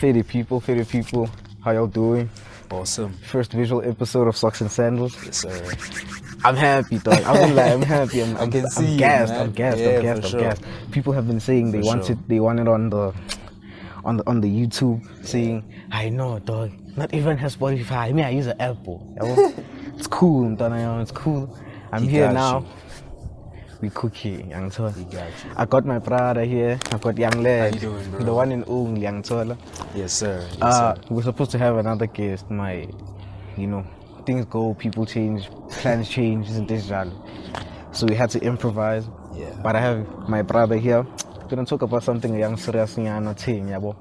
Fairy people, how y'all doing? Awesome. First visual episode of Socks and Sandals. Yes, sir. I'm happy, dog. I won't lie, I'm happy. I'm gassed. Man. I'm gassed. Yeah, I'm gassed. for I'm sure. gassed. People have been saying they want it on the YouTube, saying, I know, dog. Not even has Spotify. I mean, I use an Apple. It's cool, Mtana, it's cool. I'm here now. We cooking, young Tola. I got my brother here. I got YUNGLAD. How you doing, bro? The one and only young Tola. Yes, sir. Yes, sir. We're supposed to have another guest. Things go, people change, plans change, isn't this jolly? So we had to improvise. Yeah. But I have my brother here. We're gonna talk about something young serious thing, yabo.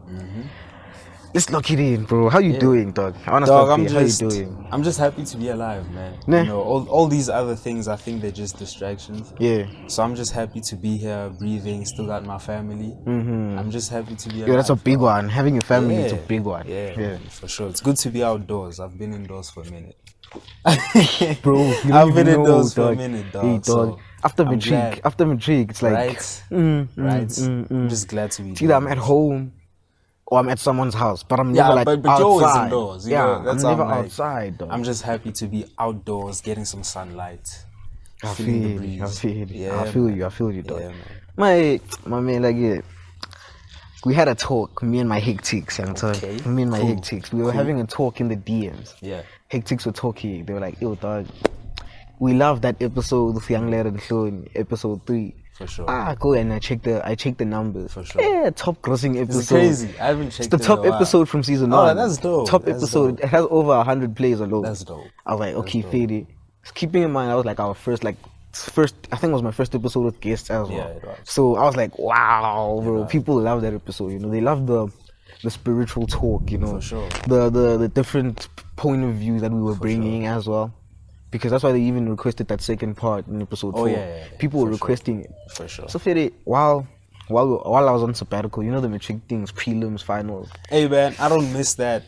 Let's lock it in, bro. How you doing, dog? I wanna start here. How you doing? I'm just happy to be alive, man. Nah. You know, all these other things, I think they're just distractions. Yeah. So I'm just happy to be here, breathing, still got my family. I'm just happy to be alive. Yeah, that's a big one. Having a family is a big one. Yeah, for sure. It's good to be outdoors. I've been indoors for a minute. Bro, I've been indoors for a minute, dog. Hey, dog. So after matric, it's like right. I'm just glad to be. It's either I'm at home or I'm at someone's house, but I'm never but outside. you're always indoors. You know, that's I'm never how I'm outside, dog. I'm just happy to be outdoors, getting some sunlight. I feeling the feel breeze. you. Yeah, I feel you, dog. Yeah, man. My man, like, yeah. We had a talk, me and my HEKTIKKS, Okay, me and my cool. HEKTIKKS. We were having a talk in the DMs. Yeah. HEKTIKKS were talking. They were like, yo, dog, we love that episode with YUNGLAD and HLONI, episode 3. For sure. Go and I checked the numbers. For sure. Yeah, top grossing episode. It's crazy. I haven't checked It's the top in a while. episode from season 1. Oh, that's dope. Top That's episode. dope. It has over 100 plays alone. That's dope. I was like, okay, dope. Fady. Keeping in mind, I was like our first, I think it was my first episode with guests as well. Yeah, it was. So I was like, wow, bro. People love that episode. They love the spiritual talk. For sure. The different point of view that we were bringing as well. Because that's why they even requested that second part in episode 4. Yeah. People were For requesting it. For sure. So Fede, while I was on sabbatical, the matric things, prelims, finals. Hey, man, I don't miss that.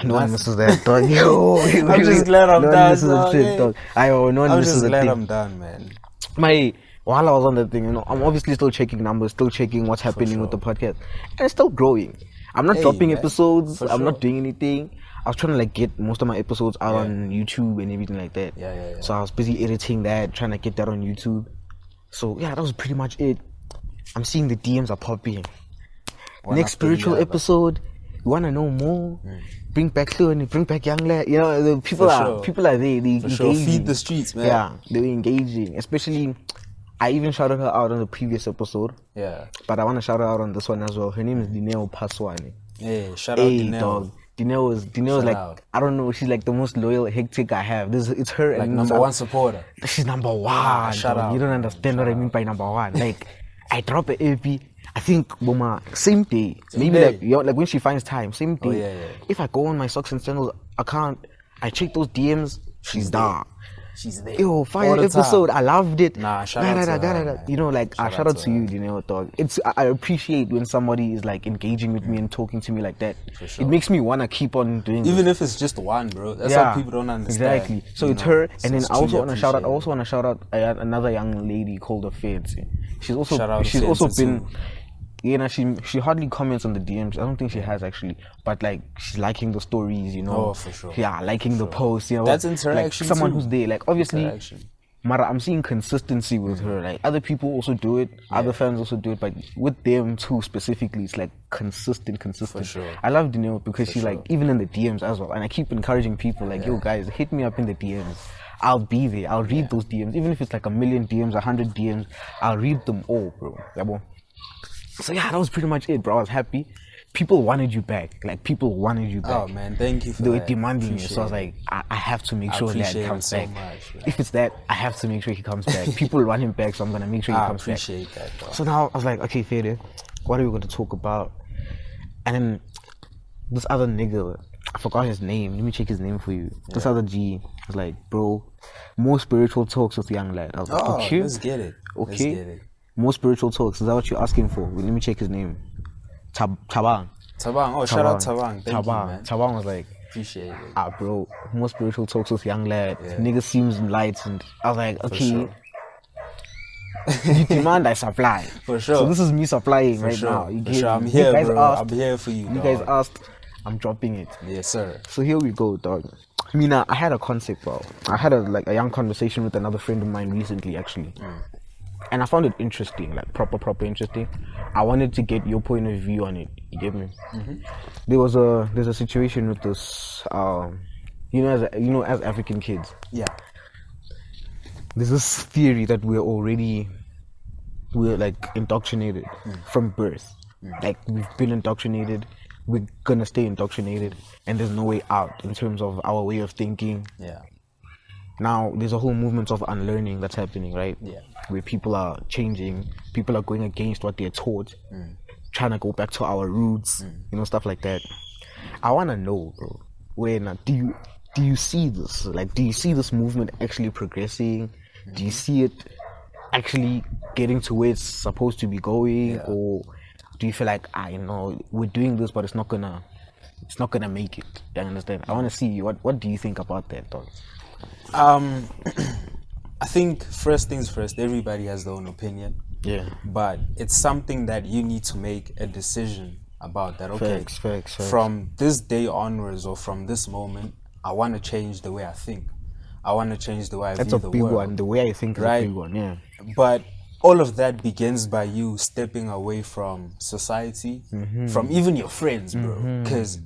No one misses that, dog. Yo, I'm just glad I'm done, dog. No one I'm misses just the glad thing. I'm done, man. While I was on that thing, I'm obviously still checking numbers, still checking what's happening with the podcast, and it's still growing. I'm not dropping man, episodes. for I'm sure. not doing anything. I was trying to get most of my episodes out on YouTube and everything like that. Yeah. So I was busy editing that, trying to get that on YouTube. So yeah, that was pretty much it. I'm seeing the DMs are popping. Next spiritual episode, you wanna know more? Bring back HLONI, bring back YUNGLAD. The people are there. They For sure. engaging. Feed the streets, man. Yeah, they were engaging. Especially, I even shouted her out on the previous episode. Yeah. But I want to shout her out on this one as well. Her name is Dineo Paswani. Hey, shout out Dineo. Dog. Dineo is like, out. I don't know, she's like the most loyal HEKTIKK I have. It's her Like and number one supporter. She's number one. Shout dog. out. You don't understand what I mean by number one. Like, I drop an EP, I think, Boma, same day. Maybe day. like when she finds time, same day. Yeah. If I go on my Socks and Sandals account, I check those DMs, she's there. She's there. Yo, fire All the episode. time. I loved it. Nah, shout out to her, man. Shout out to you, dog. I appreciate when somebody is like engaging with me and talking to me like that. For sure. It makes me wanna keep on doing Even this. if it's just one, bro. That's what people don't understand. Exactly. So it's her, So and then it's I also truly want to shout out another young lady called Feds. She's also Shout out she's Feds also too. been. She hardly comments on the DMs. I don't think she has actually, but like she's liking the stories, Oh, for sure. Yeah, liking the posts, That's like interaction someone too. who's there, like obviously. Interaction. Mara, I'm seeing consistency with her. Like other people also do it, other fans also do it, but with them too specifically, it's like consistent. For sure. I love Dineo because she's like even in the DMs as well, and I keep encouraging people like, yo guys, hit me up in the DMs. I'll be there. I'll read those DMs, even if it's like 1,000,000 DMs, 100 DMs. I'll read them all, bro. Yeah, bro. So yeah, that was pretty much it, bro. I was happy. People wanted you back. Like people wanted you back. Oh man, thank you for They were that. demanding it. Appreciate So I was like, I have to make sure that appreciate he it comes so back. much, man. If it's that, I have to make sure he comes back. People want him back, so I'm gonna make sure he I comes back. appreciate that, bro. So now I was like, okay, Fede, what are we gonna talk about? And then this other nigga, I forgot his name. Let me check his name for you. This other G was like, bro, more spiritual talks with YUNGLAD. I was like, okay, let's get it. okay, Let's get it. more spiritual talks. Is that what you're asking for? Let me check his name. Tabang. Tabang. Shout out Tabang. Thank you, man. Tabang was like, Appreciate it. bro, more spiritual talks with YUNGLAD. Nigga seems light, and I was like, okay. sure. You demand, I supply. For sure. So this is me supplying For right sure. now. You For get sure. me? I'm here, you guys bro. asked, I'm here for you, You dog. guys asked, I'm dropping it. Yes, sir. So here we go, dog. I mean, I had a concept, bro. I had a young conversation with another friend of mine recently, actually. And I found it interesting, like proper interesting. I wanted to get your point of view on it. You get me? There's a situation with this, as African kids. Yeah. There's this theory that we're like indoctrinated from birth. Like we've been indoctrinated, we're gonna stay indoctrinated, and there's no way out in terms of our way of thinking. Yeah. Now there's a whole movement of unlearning that's happening, right? Yeah. Where people are changing, people are going against what they're taught, trying to go back to our roots, stuff like that. I wanna know, bro, do you see this? Like, do you see this movement actually progressing? Do you see it actually getting to where it's supposed to be going, or do you feel like we're doing this, but it's not gonna make it? You understand? I want to see what do you think about that, dog? I think first things first, everybody has their own opinion. Yeah. But it's something that you need to make a decision about that. Okay, Facts. from this day onwards or from this moment, I want to change the way I think. I want to change the way I view the world. That's a big one. The way I think is a big one, yeah. But all of that begins by you stepping away from society, from even your friends, bro. Because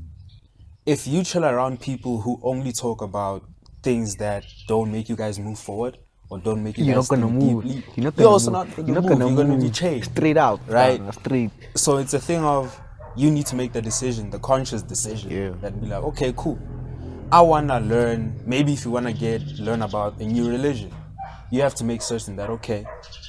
if you chill around people who only talk about things that don't make you guys move forward or don't make you You're guys not gonna think move. deeply, You're also not gonna move. You're gonna be changed straight out, right? Straight. So it's a thing of you need to make the decision, the conscious decision, that be like, okay, cool. I wanna learn. Maybe if you wanna learn about a new religion, you have to make certain that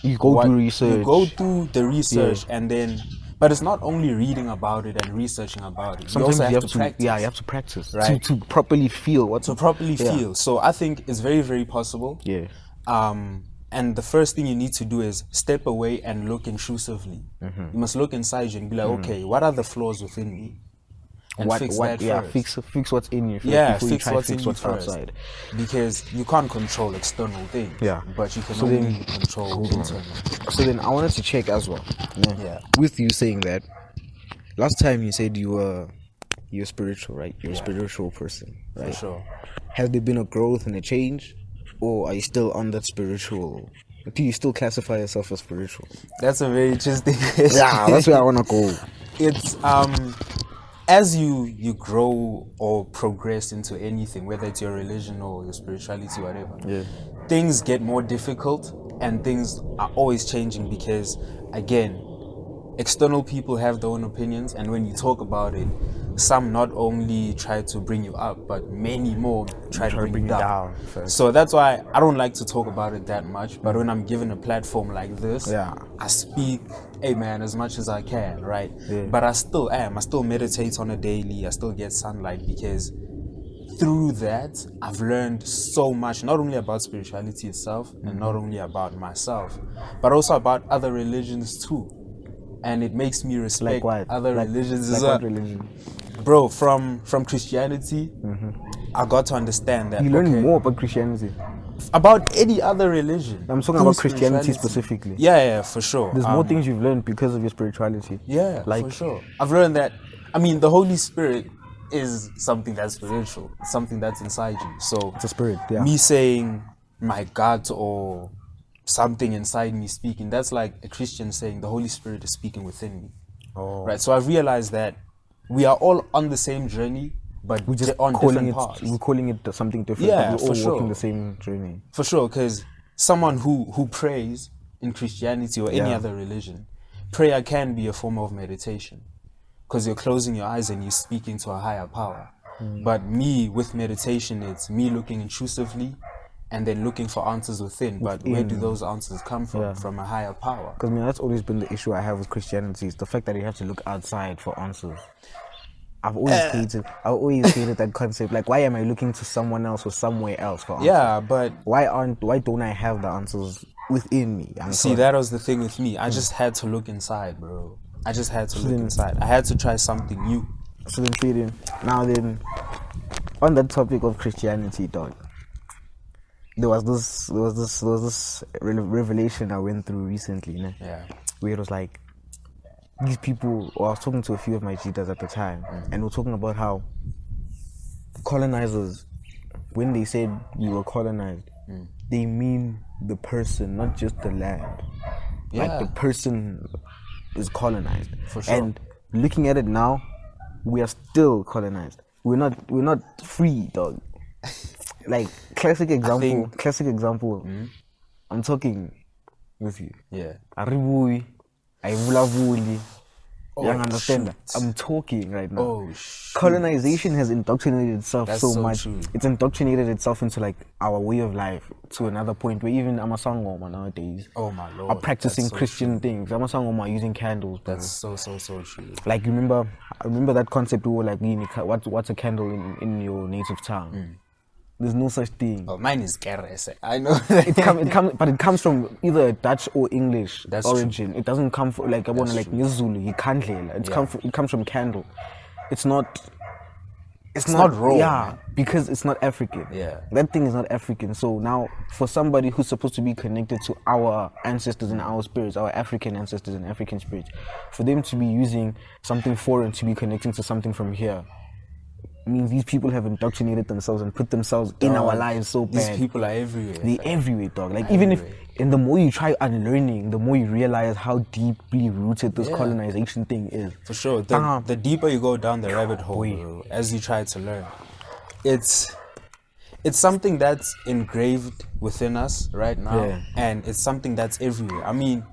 you go do research. You go through the research, and then. But it's not only reading about it and researching about it. Sometimes you also have to practice. Yeah, you have to practice, right? To properly feel what. To properly feel. So I think it's very, very possible. Yeah. And the first thing you need to do is step away and look intrusively. You must look inside you and be like, okay, what are the flaws within me? And fix that first. Fix what's in you first. Yeah, before fix you what's try in to you fix what's first. outside. Because you can't control external things. Yeah. But you can only control internal. So then I wanted to check as well. Yeah. With you saying that, last time you said you're spiritual, right? You're a spiritual person, right? For sure. Has there been a growth and a change, or are you still on that spiritual? Do you still classify yourself as spiritual? That's a very interesting question. Yeah, that's where I wanna go. It's as you grow or progress into anything, whether it's your religion or your spirituality, whatever, things get more difficult and things are always changing because, again, external people have their own opinions, and when you talk about it, some not only try to bring you up, but many more try to bring you down. So that's why I don't like to talk about it that much, but when I'm given a platform like this, I speak, hey man, as much as I can, right? But I still meditate on a daily, I still get sunlight, because through that, I've learned so much, not only about spirituality itself, and not only about myself, but also about other religions too. And it makes me respect other religions as well. What religion? Bro, from Christianity, I got to understand that. You learn more about Christianity. About any other religion. I'm talking about Christianity specifically. Yeah, for sure. There's more things you've learned because of your spirituality. Yeah, for sure. I've learned that, the Holy Spirit is something that's spiritual. It's something that's inside you. So it's a spirit, yeah. Me saying my God or something inside me speaking, that's like a Christian saying the Holy Spirit is speaking within me. Right. So I've realized that we are all on the same journey, but we're just on different paths. We're calling it something different, yeah, but we're all walking the same journey. For sure, because someone who prays in Christianity or any other religion, prayer can be a form of meditation, because you're closing your eyes and you're speaking to a higher power. But me, with meditation, it's me looking intrusively and then looking for answers within. But where do those answers come from? From a higher power. Because that's always been the issue I have with Christianity, is the fact that you have to look outside for answers. I've always hated that concept. Like, why am I looking to someone else or somewhere else for answers? Yeah, but why don't I have the answers within me? See, that was the thing with me. I just had to look inside, bro. I just had to look inside. I had to try something new. So then, on that topic of Christianity, dog, there was this revelation I went through recently, né? Yeah. Where it was like these people. Or I was talking to a few of my cheaters at the time, and we're talking about how colonizers, when they said we were colonized, they mean the person, not just the land. Yeah. Like the person is colonized. For sure. And looking at it now, we are still colonized. We're not free, dog. Like classic example. I'm talking with you. Yeah. Aribui, Aivulavuli. Oh, You understand that? shoot. I'm talking right now. Oh, shoot. Colonization has indoctrinated itself That's so so much. true. It's indoctrinated itself into like our way of life to another point where even Amasangoma nowadays Oh my Lord. are practicing That's so Christian true. things. Amasangoma are using candles. Bro. That's so true. Like I remember that concept we were like, what's a candle in your native tongue? There's no such thing. Oh, mine is keres. I know. But it comes from either Dutch or English That's origin. It doesn't come from like That's true. Zulu. You can't it comes from candle. It's not raw, Yeah, man. because it's not African. Yeah. That thing is not African. So now, for somebody who's supposed to be connected to our ancestors and our spirits, our African ancestors and African spirits, for them to be using something foreign to be connecting to something from here, means these people have indoctrinated themselves and put themselves in our lives so bad. These people are everywhere. They're everywhere, dog. Like even if, and the more you try unlearning, the more you realize how deeply rooted this colonization thing is. For sure. The deeper you go down the rabbit hole, bro, as you try to learn, it's something that's engraved within us right now, and it's something that's everywhere. I mean,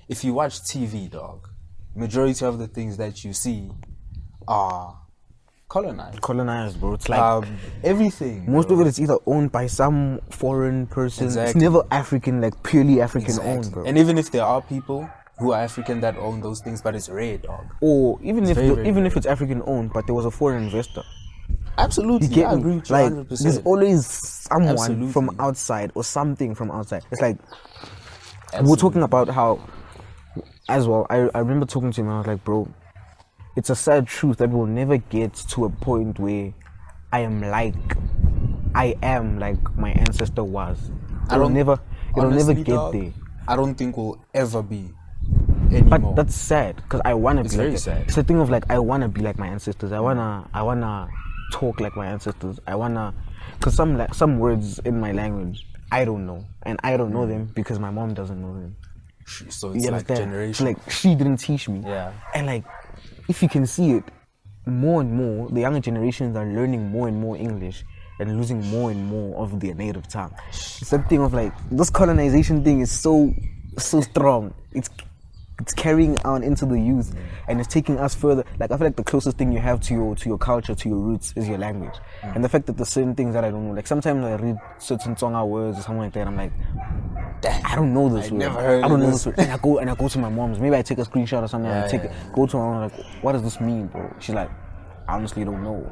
if you watch TV, dog, majority of the things that you see are colonized, bro. It's like everything. Most of it is either owned by some foreign person. Exactly. It's never African, like purely African owned, bro. And even if there are people who are African that own those things, but it's rare, dog. Or even if very if it's African owned, but there was a foreign investor. Absolutely, You get I me? agree with you Like 100%. there's always someone Absolutely. from outside or something from outside. It's like we're talking about how, as well. I remember talking to him and I was like, bro, it's a sad truth that we'll never get to a point where I am like my ancestor was. It'll never honestly, get dog, there. I don't think we'll ever be anymore. But that's sad because I wanna be very like sad. It's a thing of like I wanna be like my ancestors. I wanna talk like my ancestors. Cause some words in my language I don't know, and I don't know them because my mom doesn't know them. So it's You like understand? generation. It's like she didn't teach me. Yeah. And like, if you can see it, more and more, the younger generations are learning more and more English and losing more and more of their native tongue. It's that thing of like, this colonization thing is so strong. It's carrying on into the youth, and it's taking us further. Like I feel like the closest thing you have to your culture, to your roots, is your language. And the fact that there's certain things that I don't know. Like sometimes I read certain Tsonga words or something like that, I'm like, damn, I don't know this word. never heard I don't of know this. this word. And I go to my mom's. Maybe I take a screenshot or something. Go to my mom, like, what does this mean, bro? She's like, I honestly don't know.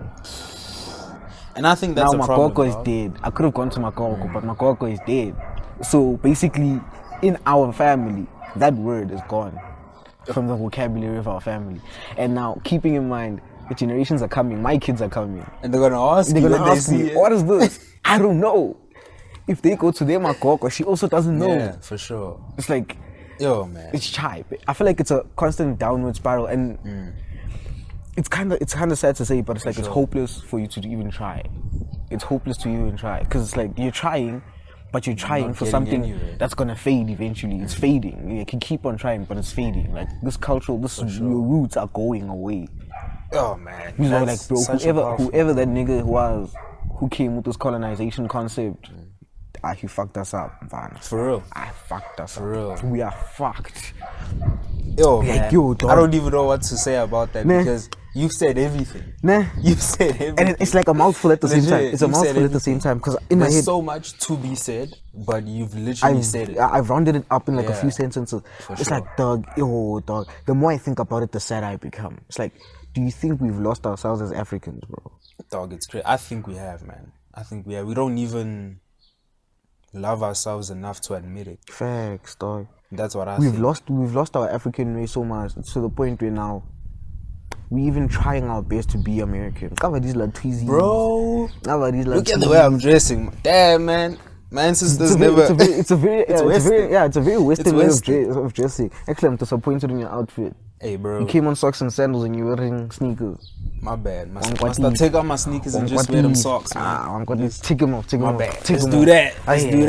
And I think that's Now a my problem, Makoko is dog. dead. I could have gone to Makoko, but Makoko is dead. So basically, in our family, that word is gone from the vocabulary of our family. And now, keeping in mind, the generations are coming. My kids are coming. And they're gonna ask They're you gonna when ask they see me, it. what is this? I don't know. If they go to their Makoko, she also doesn't know. Yeah, for sure. It's like, Yo, man. it's chai. I feel like it's a constant downward spiral, and it's kind of sad to say, but it's like it's hopeless for you to even try. It's hopeless to even try because it's like you're trying, but you're trying not for getting something anywhere. that's gonna fade eventually. It's fading. You can keep on trying, but it's fading. Like your roots are going away. Oh, man. You know, That's like bro, such a powerful- whoever that nigga was, who came with this colonization concept, he fucked us up, man. For real. I fucked us For up. real. We are fucked. Yo, Like, man. yo, dog. I don't even know what to say about that Nah. because you've said everything. Nah. You've said everything. And it's like a mouthful at the same time. Legit, It's a you've said mouthful at the same everything. time because in my There's head, so much to be said, but you've literally said it. I've rounded it up in like a Yeah. few sentences. It's sure. like, dog. The more I think about it, the sadder I become. It's like, do you think we've lost ourselves as Africans, bro? Dog, it's crazy. I think we have, man. I think we have. We don't even love ourselves enough to admit it. Facts, dog. That's what I We've think. lost our African way so much to the point where now we even trying our best to be American. Cover these like tweezy, Bro, Cover these like look at the way I'm dressing. Damn, man. My ancestors never. It's a very Western way Western. of dressing. Actually, I'm disappointed in your outfit. Hey, bro. You came on socks and sandals and you're wearing sneakers. My bad. Must I take out my sneakers and just wear them socks, man? I'm gonna take them off. My bad. Let's do that. Let's do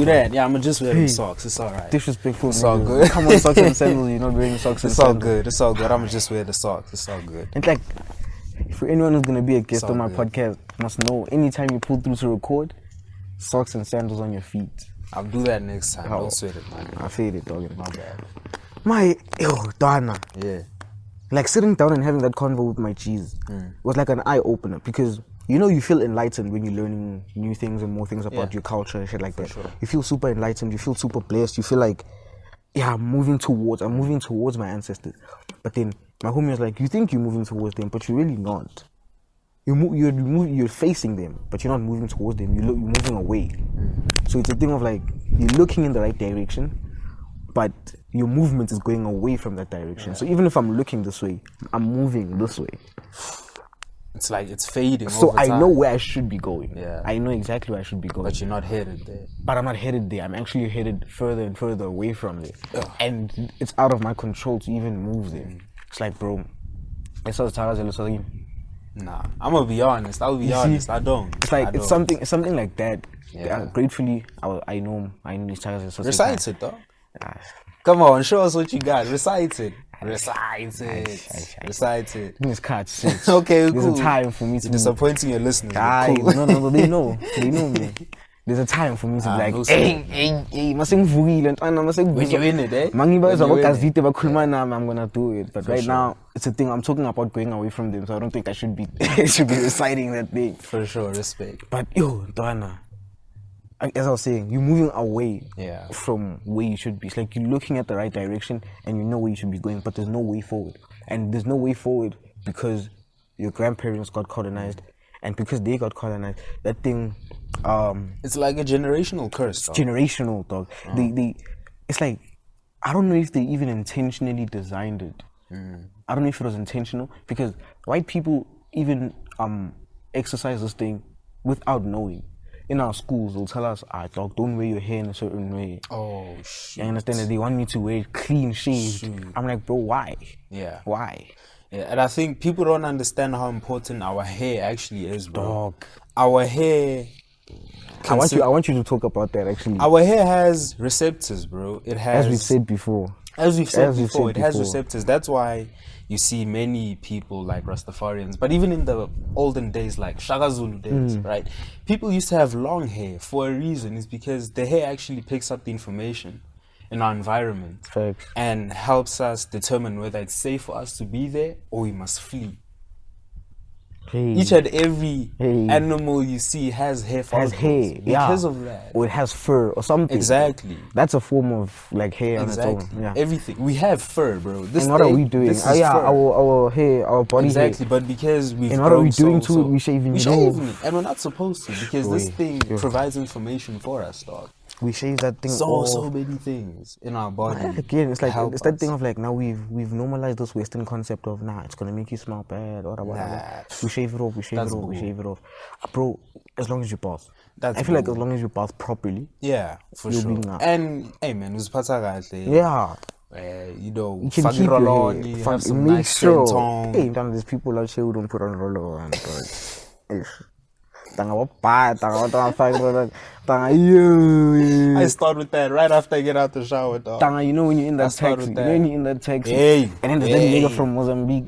that. Yeah, I'm gonna just wear them socks. It's alright. Disrespectful. It's all good. Come on, socks and sandals. You're not wearing socks and sandals. It's all good. I'm gonna just wear the socks. It's all good. It's like, for anyone who's gonna be a guest on my podcast, must know anytime you pull through to record, socks and sandals on your feet. I'll do that next time. Don't sweat it, man. I feel it, dog. My bad. Dana. Yeah. Like sitting down and having that convo with my cheese was like an eye opener, because you feel enlightened when you're learning new things and more things about your culture and shit like that. Sure. You feel super enlightened, you feel super blessed, you feel like, I'm moving towards my ancestors. But then my homie was like, you think you're moving towards them, but you're really not. You're facing them, but you're not moving towards them. You're moving away. So it's a thing of like, you're looking in the right direction, but your movement is going away from that direction. So even if I'm looking this way, I'm moving this way. It's like it's fading. So over I time. know where I should be going. Yeah. I know exactly where I should be going. But you're not headed there. But I'm not headed there. I'm actually headed further and further away from there. And it's out of my control to even move there. It's like, bro, Nah, I'm gonna be honest. I'll be honest. I don't. It's like it's something like that. Yeah. Gratefully, I know these tigers. Recite it, dog. Come on, show us what you got. Recite it. Recite it. Recite it. Give me cards. Okay, There's cool. a time for me to You're disappointing your listeners. Cool. No, they know me. There's a time for me to be like, hey, masengivukile ntwana masengivukile. When you're in it, eh? Mangibaza bagazite bakhuluma nami, I'm gonna do it. But right now, it's a thing. I'm talking about going away from them, so I don't think I should be reciting that thing. For sure, respect. But ntwana, as I was saying, you're moving away from where you should be. It's like you're looking at the right direction and you know where you should be going, but there's no way forward. And there's no way forward because your grandparents got colonized, and because they got colonized, that thing. It's like a generational curse. Dog. Generational, dog. It's like, I don't know if they even intentionally designed it. I don't know if it was intentional, because white people even exercise this thing without knowing. In our schools, they'll tell us, dog, don't wear your hair in a certain way. Oh, shit. You understand that they want me to wear it clean shaved. I'm like, bro, why? Yeah. Why? Yeah, and I think people don't understand how important our hair actually is, bro. Dog. Our hair... I want you to talk about that, actually. Our hair has receptors, bro. It has... As we've said before. It has receptors. That's why you see many people like Rastafarians, but even in the olden days, like Shaka Zulu days, right? People used to have long hair for a reason. It's because the hair actually picks up the information in our environment. Facts. And helps us determine whether it's safe for us to be there or we must flee. Each and every animal you see has hair follicles because of that. Or it has fur or something. Exactly. That's a form of like hair on its own. Yeah. Everything. We have fur, bro. And what are we doing? Our hair, our body exactly, hair. but because we've and what are we doing to it? We're shaving it. And we're not supposed to, because this thing provides information for us, dog. We shave that thing. So many things in our body. Again, it's like it's that thing of like, now we've normalized this Western concept of it's gonna make you smell bad or whatever. We shave it off. We shave it off. Bro, as long as you pass. I feel like as long as you pass properly. Yeah, for sure. And hey man, uziphatha kahle. Yeah. You know, you can keep your hair. have some nice skin tone. Hey, there's people out here who don't put on roller on. I start with that right after I get out the shower, dog. You know when you're in that taxi, and then there's that nigga from Mozambique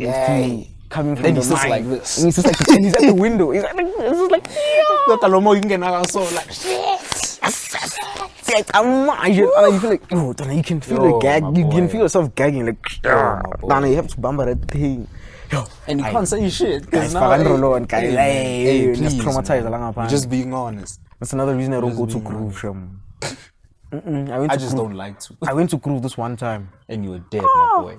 coming from the mine. Like this. And he's just like, he's at the window. He's like, you feel like, you can feel the gag. You can feel yourself gagging, like, you have to bump that thing. And you can't say shit because now, please, traumatized. You're just being honest. That's another reason I don't go to Groove. I just don't like to. I went to Groove this one time, and you were dead, my boy.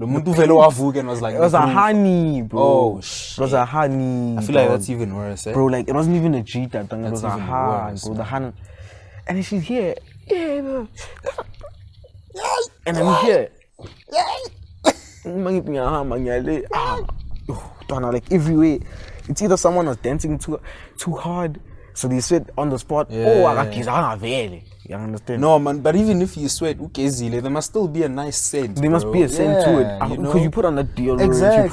It was a honey, bro. Oh shit. It was a honey. I feel like that's even worse, bro. Like it wasn't even a G that thing. It was a honey, bro. The honey, and then she's here, bro. And I'm here. Like everywhere, it's either someone was dancing too hard, So they sweat on the spot. Yeah. Oh, akakizanga. You understand? No, man, but even if you sweat, there must still be a nice scent. There must be a scent to it. Because you put on that deodorant, exactly.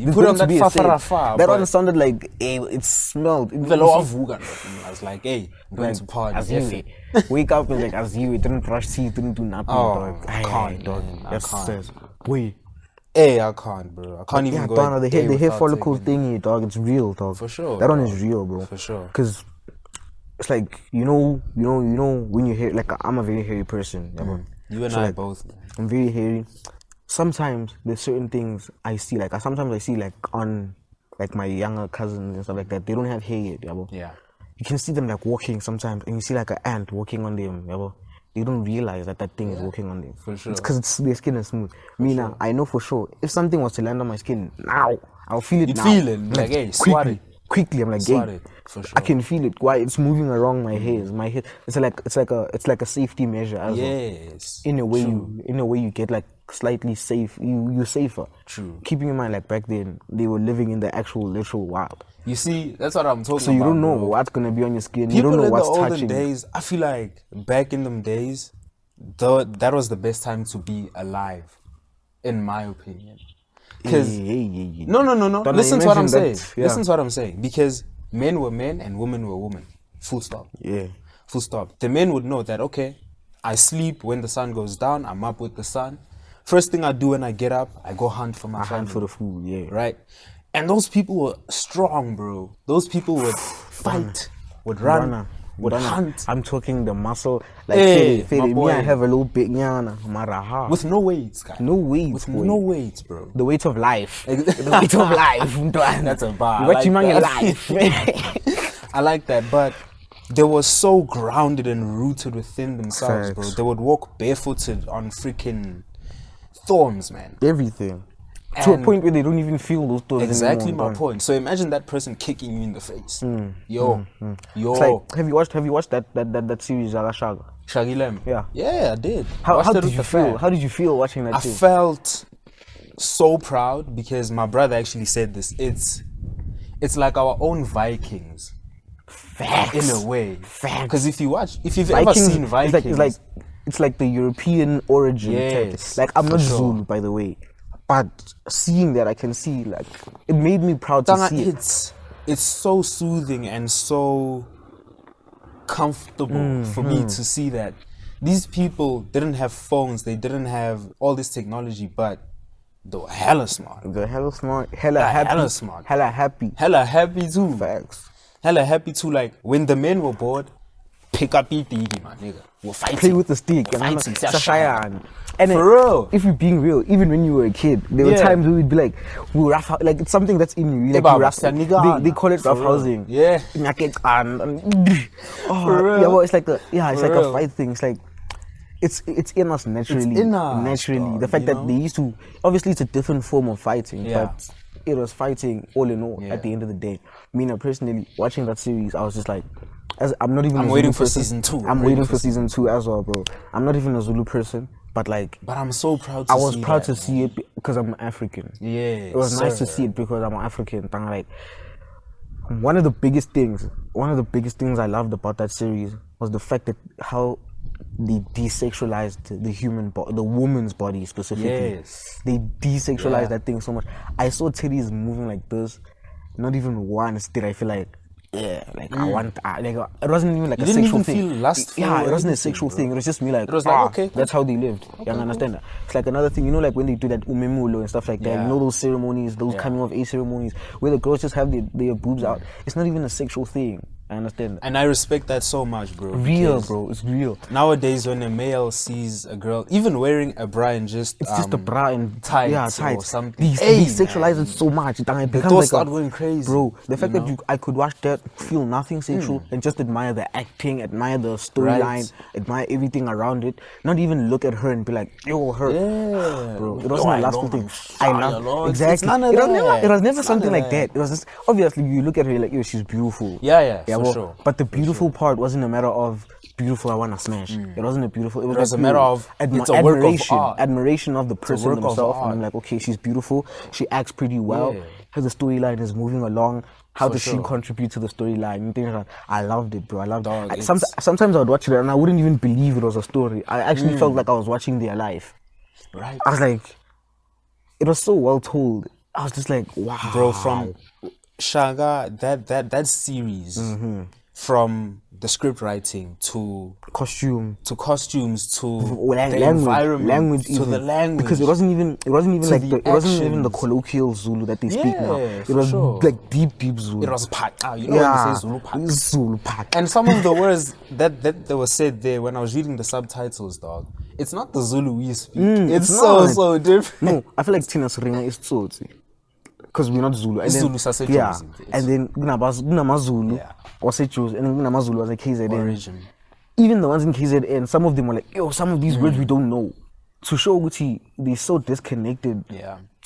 you put on that fa. That one sounded like, hey, it smelled. I was like, hey, I'm going to party. As you wake up and like, as you didn't brush teeth, didn't do nothing. Dog. I can't, dog. That's boy. Hey, I can't, bro. I can't even go. The hair follicle thingy, dog. It's real, dog. For sure. That one is real, bro. For sure. Because it's like you know when you hear, like, I'm a very hairy person. Yeah, you and I both. I'm very hairy. Sometimes there's certain things I see, like sometimes I see like on like my younger cousins and stuff like that. They don't have hair yet, yeah, bro. Yeah. You can see them like walking sometimes, and you see like an ant walking on them, yeah, bro. They don't realize that thing is walking on them. For sure. It's because their skin is smooth. Now, I know for sure if something was to land on my skin now, I'll feel it. You now. feel it, like, hey, swat it. Quickly, I'm like, hey, for sure. I can feel it. Why it's moving around my hairs. My hair, it's like a safety measure as well. Yes. In a way, you get like slightly safe. You're safer. True. Keeping in mind, like back then, they were living in the actual literal wild. You see, that's what I'm talking about. So you don't know bro. what's gonna be on your skin. People you don't know what's in the touching. olden days, I feel like back in them days, that was the best time to be alive, in my opinion. Because no. Listen to what I'm saying. Listen to what I'm saying. Because men were men and women were women. Full stop. Yeah. Full stop. The men would know that, okay, I sleep when the sun goes down. I'm up with the sun. First thing I do when I get up, I go hunt for my family. Hunt for the food. Yeah. Right. And those people were strong, bro. Those people would fight, would run. Would hunt. I'm talking the muscle. Like, hey, me, I have a little bit nyana, maraha. With no weights, guys. No weights, with boy. no weights, bro. The weight of life. The weight of life. That's a bar. What you mean life? I like that, but they were so grounded and rooted within themselves, bro. They would walk barefooted on freaking thorns, man. Everything. To a point where they don't even feel those thorns. Exactly my point. So imagine that person kicking you in the face. Yo. It's like, have you watched that series Shaga? Shaggy Lamb? Yeah. Yeah, I did. How did you feel? How did you feel watching that? I felt so proud because my brother actually said this. It's like our own Vikings. Facts. In a way. Facts. Because if you've ever seen Vikings, it's like the European origin. Yes. Like, I'm not Zulu, by the way. But seeing that, I can see, like, it made me proud to see it. It's so soothing and so comfortable for me to see that these people didn't have phones, they didn't have all this technology, but they were hella smart. They're hella smart, hella happy. Hella smart. Hella happy. Hella happy too. Facts. Hella happy too. Like, when the men were bored, pick up ET, my nigga. We'll fight. Play with the stick. And for real. If you're being real, even when you were a kid, there were times we would be like, we'll rough out, like, it's something that's in you. Like, they call it rough housing. Yeah. For real. Yeah, well, it's like a fight thing. It's like, it's in us naturally. It's in us, naturally. dog, the fact that they used to, obviously it's a different form of fighting, Yeah. but it was fighting all in all at the end of the day. Me, personally, watching that series, I was just like, I'm waiting for season 2. I'm waiting for season 2 as well, bro. I'm not even a Zulu person, but like, but I'm so proud to see it. I was proud to see it because I'm African. Yeah. It was nice to see it because I'm African. Like, one of the biggest things I loved about that series was the fact that how they desexualized the woman's body specifically. Yes. They desexualized that thing so much. I saw titties moving like this. Not even once did I feel like, I want, like, it wasn't even like you a sexual even thing. Feel lustful it wasn't a sexual thing. It was just me like, it was like, okay, that's how they lived. You understand that? It's like another thing, like when they do that umemulo and stuff like that. Those ceremonies, those coming of age ceremonies, where the girls just have their boobs out. It's not even a sexual thing. I understand that. And I respect that so much, bro. Real, bro. It's real. Nowadays, when a male sees a girl, even wearing a bra and it's just a bra and tights or something. They sexualize it so much. It becomes like start going crazy, bro. The fact that I could watch that, feel nothing sexual, and just admire the acting, admire the storyline, admire everything around it. Not even look at her and be like, yo, her, bro. It wasn't a lustful thing. I love exactly. It was never something like that. It was just obviously you look at her like, yo, she's beautiful. Yeah. For sure. But the beautiful part wasn't a matter of beautiful, I want to smash. It wasn't a beautiful. It was, was like, a matter of it's a work of admiration, art. admiration of the person work of themselves. And art. I'm like, okay, she's beautiful. She acts pretty well. Yeah. How the storyline is moving along. How For does she sure. contribute to the storyline? And things like that. I loved it, bro. I loved Dog, it. Sometimes I would watch it and I wouldn't even believe it was a story. I actually felt like I was watching their life. Right. I was like, it was so well told. I was just like, wow. Bro, from Shaga, that series, from the script writing to costumes to the language, environment, to even. the language, because it wasn't even like the it wasn't even the actions. colloquial Zulu that they speak now. Yeah, It for was sure. like deep Zulu. It was pack. You know when you say Zulu pack. Zulu pack. And some of the words that were said there when I was reading the subtitles, dog, it's not the Zulu we speak. It's not. so different. No, I feel like Tina Serena is Tsotsi. Because we're not Zulu. It's Zulu yeah, Sasejozi. and then Zulu Yeah. was Sechos, and then Zulu was like KZN. Origin. Even the ones in KZN, some of them were like, yo, some of these words we don't know. To show Gucci, they're so disconnected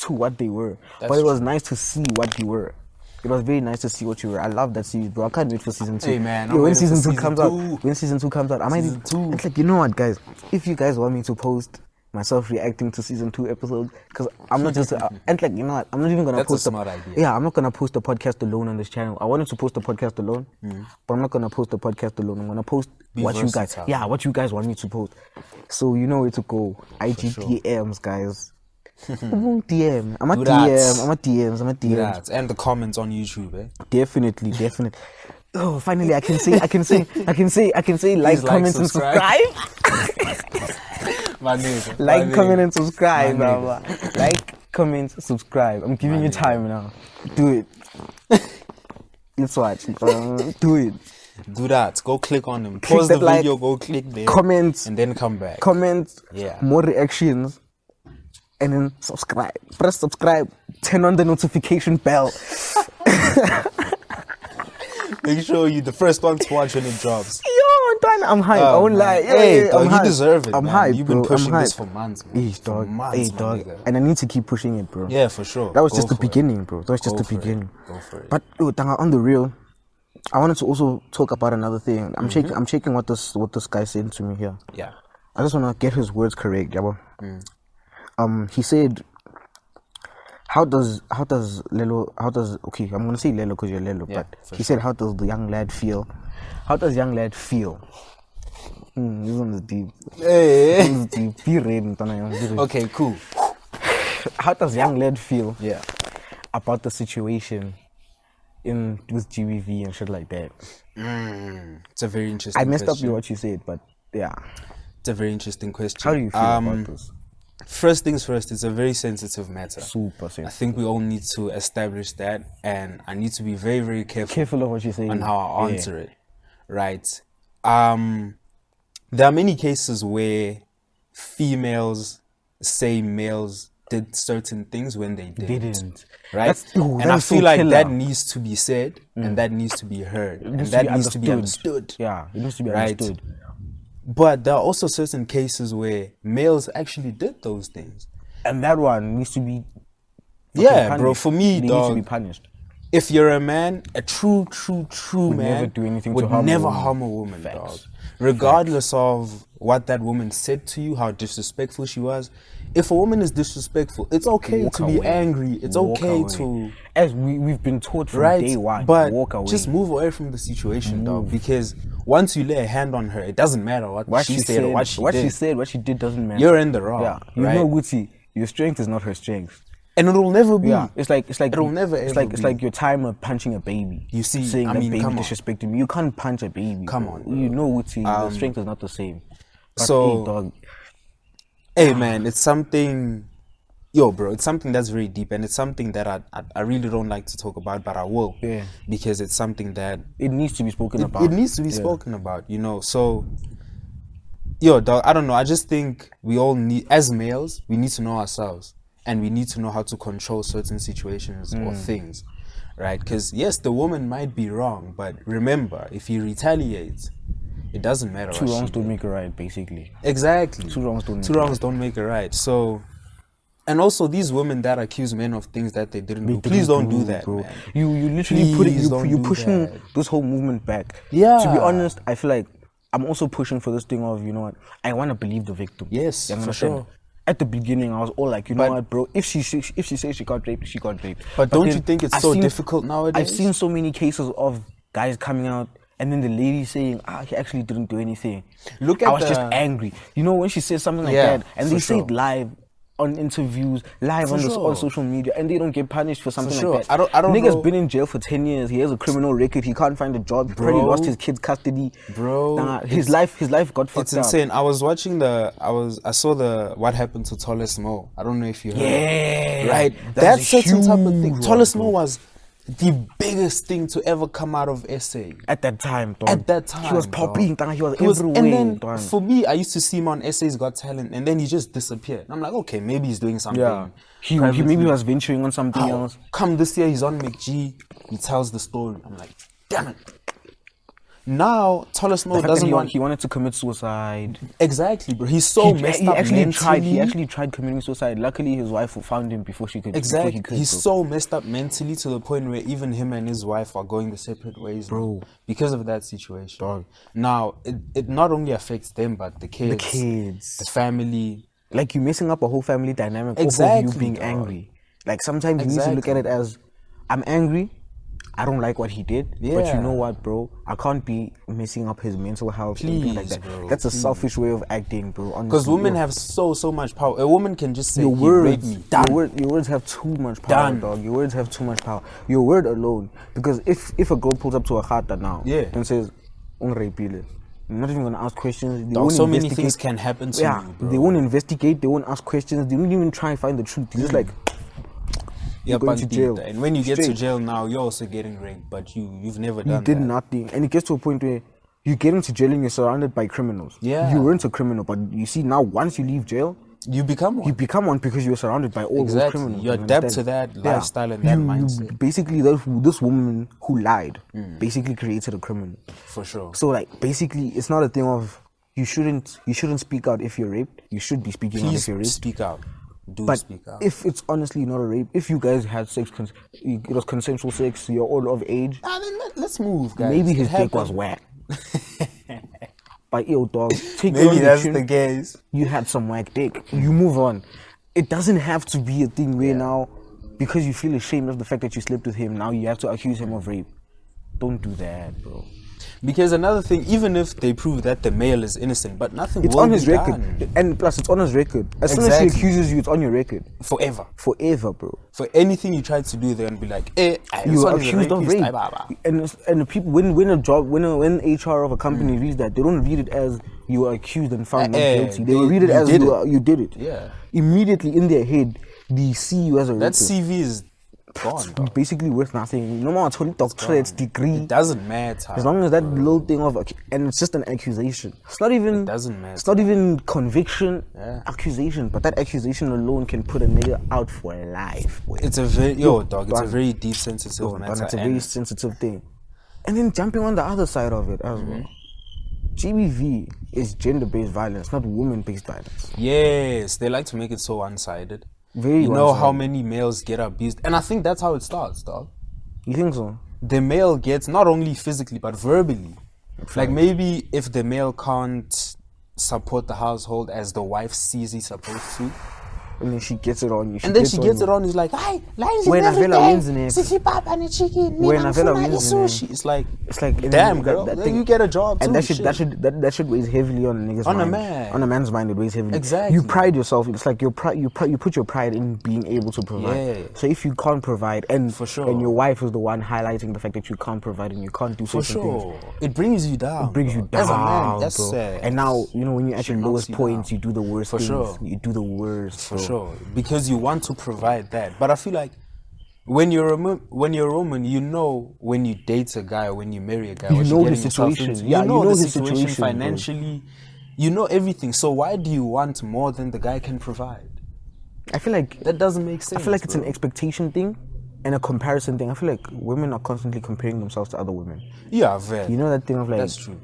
to what they were. But it was nice to see what they were. It was very nice to see what you were. I love that series, bro. I can't wait for season 2. Hey, man, Yo, I'm when waiting for season 2 season comes 2. out, when season 2 comes out, I might. Season 2. It's like, you know what, guys? If you guys want me to post myself reacting to season 2 episodes, because I'm not just and like, you know what, I'm not even gonna That's post a smart idea. Yeah, I'm not gonna post a podcast alone on this channel. I wanted to post a podcast alone, but I'm not gonna post a podcast alone. I'm gonna post what versatile. what you guys want me to post. So you know where to go. IG DMs, guys. DM. I'm a Do that. DM. I'm a DMs. I'm a DMs. That. And the comments on YouTube, eh? Definitely. Oh, finally, I can say, like, comment, and subscribe. My nigga. Like, comment, and subscribe, bro. Like, comment, subscribe. I'm giving you time now. Do it. Let's watch. Do it. Do that. Go click on them. Pause the like, video. Go click there. Comment. And then come back. Comment. Yeah. More reactions. And then subscribe. Press subscribe. Turn on the notification bell. Make sure you're the first one to watch when it drops. I'm hyped. I won't lie. Hey, dog, I'm you hyped. deserve it. I'm man. hyped, You've been bro. pushing I'm this hyped. for months, man. Hey, For dog. months, Hey, my dog. nigga. And I need to keep pushing it, bro. Yeah, for sure. That was Go just the for it. beginning, bro. That was just Go the for it. beginning. Go for it. But Tanga, on the real, I wanted to also talk about another thing. I'm checking what this guy said to me here. Yeah. I just want to get his words correct, yeah. He said, how does Lelo, okay, I'm gonna say Lelo because you're Lelo, Yeah, but he said, how does the young lad feel? How does young lad feel? This one's deep. Hey. This one's deep. Be ready, Ntana, be ready. Okay, cool. How does young lad feel? Yeah. About the situation with GBV and shit like that? It's a very interesting I messed question. up what you said, but yeah. It's a very interesting question. How do you feel about this? First things first, it's a very sensitive matter. Super I sensitive. think we all need to establish that, and I need to be very, very Careful of what you say on how I answer it. Right. There are many cases where females say males did certain things when they didn't. Right? And I feel like that needs to be said and that needs to be heard. And that needs to be understood. Yeah, it needs to be Right? understood. But there are also certain cases where males actually did those things. And that one needs to be Yeah, bro, for me, they dog, need to be punished. if you're a man, a true man never do anything would to harm a never woman. harm a woman, Facts. dog. Regardless of what that woman said to you, how disrespectful she was. If a woman is disrespectful, it's okay Walk to be away. angry. It's Walk okay away. to As we've been taught from right, day one, but walk away. just move away from the situation, dog. Because once you lay a hand on her, it doesn't matter what she said or what she did. What she did doesn't matter. You're in the wrong. Yeah, right? you know, Gucci, your strength is not her strength. And it'll never be. Yeah, it's like it'll never it's ever like be. it's like your time of punching a baby. You see, saying I that mean, baby come on. disrespecting me. You can't punch a baby. Come bro. on, bro. You know, Gucci, the strength is not the same. But So- hey, dog, Hey man, it's something, bro, it's something that's very deep, and it's something that I really don't like to talk about, but I will. Yeah. Because it's something that it needs to be spoken about. it needs to be spoken about, you know. So, dog, I don't know. I just think we all need, as males, we need to know ourselves, and we need to know how to control certain situations or things, right? Because yes, the woman might be wrong, but remember, if he retaliates, it doesn't matter. Two what wrongs she don't did. make a right, basically. Exactly. Two wrongs don't make Two wrongs don't make a right. So, and also these women that accuse men of things that they didn't do, please don't do that, bro. man. You literally put it. Please don't You do pushing that. this whole movement back. Yeah. To be honest, I feel like I'm also pushing for this thing of, you know what, I want to believe the victim. Yes, You for understand? sure. At the beginning, I was all like, you know what, bro, if she says she got raped, she got raped. But don't then you think it's I've so seen- difficult nowadays? I've seen so many cases of guys coming out and then the lady saying, he actually didn't do anything. Look I at was just the- angry. You know, when she says something like Yeah, that, and for they say sure. it live on interviews, live on sure. social media, and they don't get punished for something sure. like that. I don't Nigga's know. been in jail for 10 years. He has a criminal record. He can't find a job. He probably Bro. lost his kid's custody. Bro, Nah, his life got fucked It's up. insane. I was watching I saw the what happened to Tallest Mo. I don't know if you heard. Yeah, Right. that's That certain type of thing. huge one, Tallest Mo bro. was the biggest thing to ever come out of SA. At that time, dog. At that time, he was dog. popping. Dog. He was everywhere. And then dog. for me, I used to see him on SA's Got Talent, and then he just disappeared. And I'm like, okay, maybe he's doing something. Yeah, he privately. maybe was venturing on something How? else. Come this year, he's on McG. He tells the story. I'm like, damn it. Now, Tallest Mo The fact that doesn't want. he wanted to commit suicide. Exactly, bro. He's so messed up mentally. He actually tried committing suicide. Luckily, his wife found him before she could. Exactly. Before he could, He's bro. so messed up mentally to the point where even him and his wife are going the separate ways, Bro. because of that situation. Dog. Now, it not only affects them, but the kids, kids. the family. Like you're messing up a whole family dynamic Exactly, off of you being dog. angry. Like sometimes you need to look at it as, I'm angry. I don't like what he did, but Yeah. you know what, bro? I can't be messing up his mental health and things like Please, that. bro, That's a selfish way of acting, bro. Because honestly. women have so much power. A woman can just say, Your he raped words, me. Done. your words have too much power, Done. dog. Your words have too much power. Your word alone, because if a girl pulls up to a khata now, Yeah. and says, "Unrapile," you're not even gonna ask questions. They Dog, won't so many investigate. things can happen to Yeah, you, bro. they won't investigate. They won't ask questions. They won't even try and find the truth. They're just like, You're going to jail. And when you get to Straight. jail now, you're also getting raped, but you've never you done did that. nothing, and it gets to a point where you get into jail and you're surrounded by criminals. Yeah. You weren't a criminal, but you see now once you leave jail, You become one. you become one because you're surrounded by all those Exactly. criminals. You adapt to understand? that lifestyle and that mindset. Basically, this woman who lied basically created a criminal. For sure. So like basically, it's not a thing of you shouldn't speak out if you're raped. You should be speaking out if you're Please raped. speak out. Do But speak out. if it's honestly not a rape, if you guys had sex, it was consensual sex, you're all of age. Then let's move, guys. Maybe It his dick was happened. whack. But yo, dog, take it Maybe on that's chin. the case. You had some whack dick. You move on. It doesn't have to be a thing where now, because you feel ashamed of the fact that you slept with him, now you have to accuse him of rape. Don't do that, bro. Because another thing, even if they prove that the male is innocent, but nothing It's will on his be record. done. And plus, it's on his record. As soon as he Exactly. accuses you, it's on your record. Forever. Forever, bro. For anything you try to do, they're gonna be like, this You are one is a accused of rapist, rape. blah, blah. And the people, when HR of a company reads that, they don't read it as you were accused and found not guilty. They will read it you as did you did it. Yeah. Immediately in their head, they see you as a That rapist. CV is gone, dog. Basically worth nothing. No matter what doctorate's degree. It doesn't matter. As long as that little thing of, and it's just an accusation. It's not even. doesn't matter. It's not even conviction. Yeah. Accusation, but that accusation alone can put a nigga out for life. Boy. It's a very dog. It's a done. very deep, sensitive Done. matter. It's a and very sensitive thing. And then jumping on the other side of it as well. GBV is gender-based violence, not women-based violence. yes, they like to make it so one-sided. Very You know how one-sided. many males get abused, and I think that's how it starts, dog. You think so? The male gets not only physically but verbally. Like maybe if the male can't support the household as the wife sees he's supposed to, And then she gets it on you. and then she gets it on, he's like, "Hi, When Avila wins in it. chicken. When Avila wins in it. sushi." It's like, It's like damn, girl, then you get a job and too. that shit weighs heavily on a nigga's On a mind. man. On a man's mind, it weighs heavily. Exactly. You pride yourself. It's like you put your pride in being able to provide. Yeah. So if you can't provide, and For sure. and your wife is the one highlighting the fact that you can't provide and you can't do For certain sure, things, it brings you down. it brings you bro. down, As a man, that's bro. sad. And now when you're at your Shit knocks lowest you points, down. you do the worst For things. sure. You do the worst. For bro. sure, because you want to provide that. But I feel like when you're a woman, you know when you date a guy, when you marry a guy, You what know you're the getting yourself situation. into. Yeah, you know the his situation situation, bro. financially. You know everything. So why do you want more than the guy can provide? I feel like That doesn't make sense. I feel like it's an bro. expectation thing and a comparison thing. I feel like women are constantly comparing themselves to other women. Yeah, very. You know that thing of like, That's true.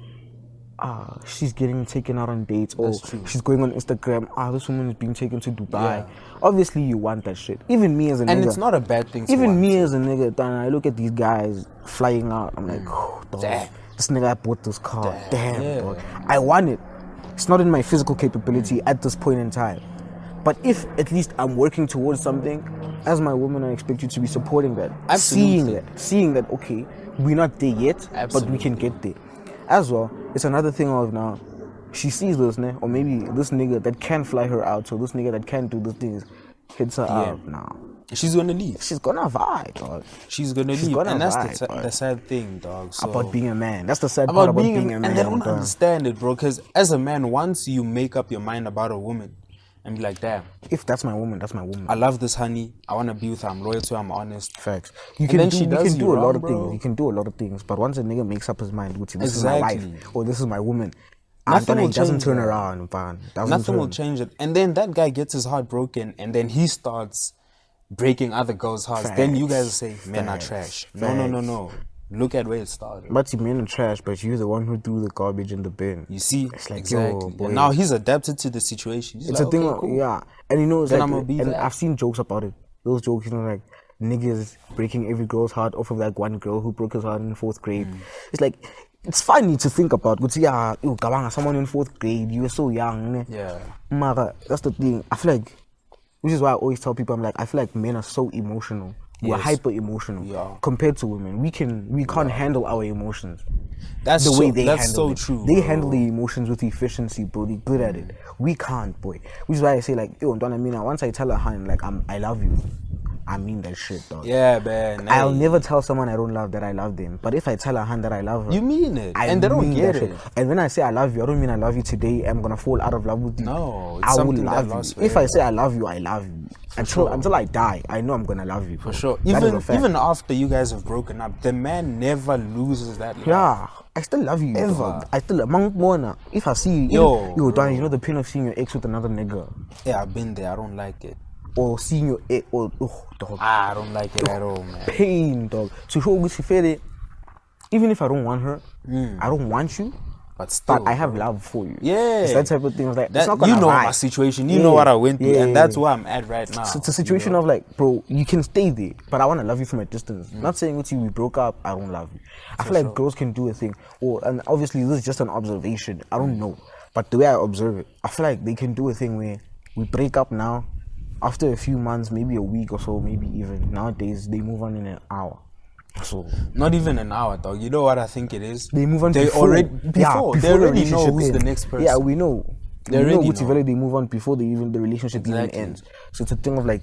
she's getting taken out on dates, or That's true. she's going on Instagram. This woman is being taken to Dubai. Yeah. Obviously, you want that shit. Even me as a nigga. And it's not a bad thing. To Even want. me as a nigga, then I look at these guys flying out. I'm like, oh, dog. Damn. this nigga bought this car. Damn, dog. I want it. It's not in my physical capability at this point in time. But if at least I'm working towards something, as my woman, I expect you to be supporting that. Absolutely. Seeing that, okay, we're not there yet, but we can get there. As well, it's another thing of now, she sees this, or maybe this nigga that can fly her out, so this nigga that can do these things, hits her up now. She's gonna leave. She's gonna vibe, dog. She's gonna leave, and that's the sad thing, dog. So about being a man. That's the sad part about being a man. And they don't understand it, bro. Because as a man, once you make up your mind about a woman, and be like, damn, if that's my woman, that's my woman. I love this honey. I wanna be with her. I'm loyal to her. I'm honest. Facts. You can do a lot of things. You can do a lot of things, but once a nigga makes up his mind, which this is my wife or this is my woman, nothing will doesn't change turn around, man. Nothing will change it. And then that guy gets his heart broken, and then he starts breaking other girls' hearts. Facts. Then you guys say men are trash. No. Look at where it started. But men are trash, but you're the one who threw the garbage in the bin. You see? It's like, exactly. And now he's adapted to the situation. He's it's like, a thing, okay, cool. Yeah. And you know, it's then like, and I've seen jokes about it. Those jokes, you know, like niggas breaking every girl's heart off of that one girl who broke his heart in 4th grade. It's like, it's funny to think about. Yeah, someone in 4th grade, you were so young. Yeah. Mara, that's the thing. I feel like, which is why I always tell people, I'm like, I feel like men are so emotional. We're hyper emotional compared to women. We can't handle our emotions. That's the way they that's handle so it. true. They handle the emotions with efficiency, bro. They're good at it. We can't, boy. Which is why I say, like, yo, don't I mean, once I tell a hun, like, I love you, I mean that shit, dog. Yeah, man. I'll never tell someone I don't love that I love them. But if I tell a hun that I love her, you mean it, and they don't get it. And when I say I love you, I don't mean I love you today. I'm gonna fall out of love with you. No, it's I will something love you. If I say I love you, I love you. Until I die, I know I'm gonna love you. For sure. Even after you guys have broken up, the man never loses that love. Yeah, I still love you. Ever. I still more. If I see you, you know the pain of seeing your ex with another nigga. Yeah, I've been there. I don't like it. Or seeing your ex, dog. I don't like it at all, man. Pain, dog. So even if I don't want her, I don't want you. But still, I have love for you. Yeah, it's that type of thing. Like, that, it's not gonna you know lie. My situation. You know what I went through, and that's where I'm at right now. So it's a situation of like, bro, you can stay there, but I want to love you from a distance. Not saying with you we broke up, I don't love you. I feel like girls can do a thing, and obviously this is just an observation. I don't know, but the way I observe it, I feel like they can do a thing where we break up now, after a few months, maybe a week or so, maybe even nowadays they move on in an hour. So not even an hour, dog. You know what I think it is? They move on they before already they already know who's the next person. Yeah, we know. They already know. They move on before the relationship even ends. So it's a thing of like,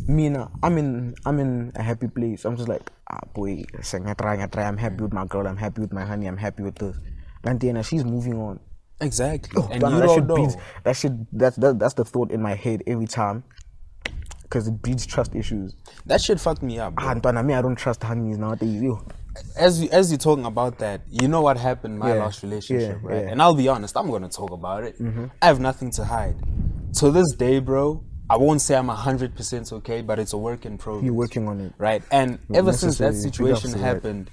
me now, I'm in a happy place. I'm just like, boy, I try. I'm happy with my girl. I'm happy with my honey. I'm happy with this. And then she's moving on. Exactly. And you don't know. That's the thought in my head every time. Because it breeds trust issues. That shit fucked me up, bro. I don't trust honeys nowadays. As you're talking about that, you know what happened in my last relationship, right? And I'll be honest, I'm gonna talk about it. I have nothing to hide. To this day, bro, I won't say I'm 100% okay, but it's a work in progress. You're working on it, right? And ever since that situation happened,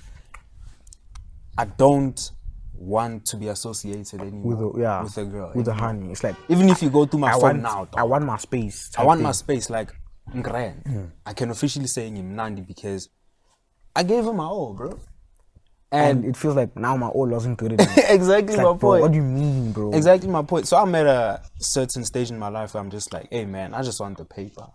I don't want to be associated anymore with a girl. With a honey. It's like, even if you go through my phone now, dog, I want my space. My space. Like, I can officially say him Nandi because I gave him my all, bro. And it feels like now my all wasn't good enough. Exactly my point. Bro, what do you mean, bro? Exactly my point. So I'm at a certain stage in my life where I'm just like, hey man, I just want the paper.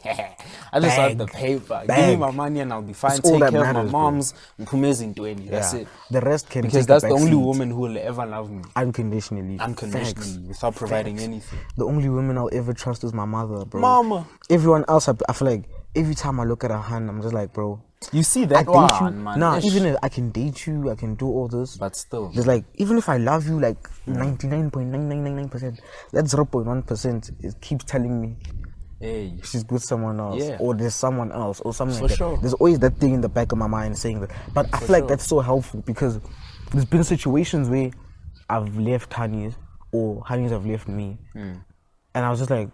I just want the paper. Give me my money and I'll be fine. Take care of my mom's. That's it. The rest can because that's the only woman who will ever love me unconditionally. Without providing anything. The only woman I'll ever trust is my mother, bro. Mama. Everyone else, I feel like every time I look at her hand, I'm just like, bro. You see that one, man. Nah, even if I can date you, I can do all this. But still. There's like, even if I love you like 99.9999%, that 0.1%, it keeps telling me, hey, she's with someone else, or there's someone else, or something like that. Sure. There's always that thing in the back of my mind saying that. But I feel like that's so helpful because there's been situations where I've left honeys or honeys have left me, and I was just like,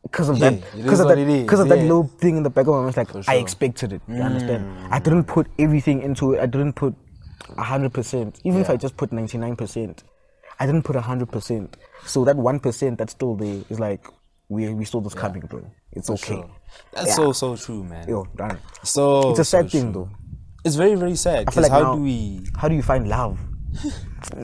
because of that little thing in the back of my mind, like I expected it. You understand? I didn't put everything into it. I didn't put 100%. Even if I just put 99%, I didn't put 100%. So that 1% that's still there is like, we saw this coming, bro. It's okay. Sure. That's so true, man. Yo, done. So it's a sad thing, though. It's very, very sad. I feel Because like how now, do you find love?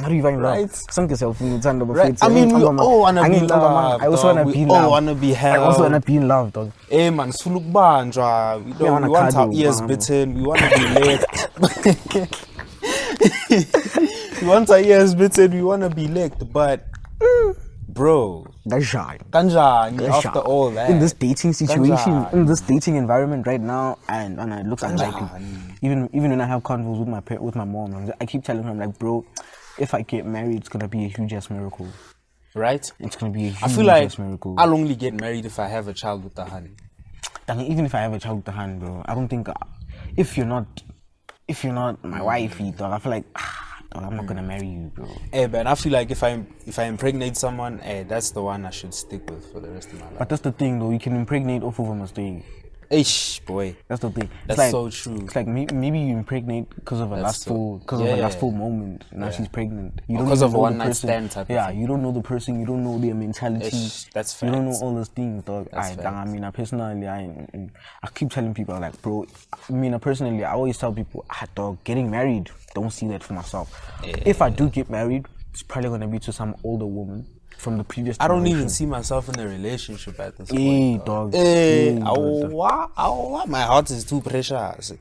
How do you find love? Right. Some yourself in the Right. I mean, we all wanna be loved. I also wanna We be all loved. wanna be I also wanna held. be in love, dog. Hey man, sulukbanjwa. We wanna want our cuddle, ears man. bitten. We wanna be licked. We want our ears bitten. We wanna be licked. But, bro, That's shy. kanjani after all that? In this dating situation, Kanjani. in this dating environment right now, and it looks unlikely. Even when I have convos with my mom, I keep telling her, I'm like, bro, if I get married, it's gonna be a huge ass miracle. Right? It's gonna be a huge I feel like ass miracle. I'll only get married if I have a child with the honey. I mean, even if I have a child with the hand, bro, I don't think if you're not my wifey, dog, I feel like dog, I'm not gonna marry you, bro. Hey, man, I feel like if I impregnate someone, hey, that's the one I should stick with for the rest of my life. But that's the thing, though. You can impregnate off of a mistake. Ish, boy. That's the thing. That's so true. It's like maybe you impregnate because of a lustful moment. Now she's pregnant. You don't Because even of a know the one-night person. stand type of Yeah, thing. you don't know the person. You don't know their mentality. That's You don't know facts. all those things, dog. I mean, I keep telling people, like, bro. I mean, personally, I always tell people, dog, getting married, don't see that for myself. If I do get married, it's probably gonna be to some older woman from the previous I don't generation. even see myself in a relationship at this Hey, point. dog. Hey, Hey, dog. my heart is too precious.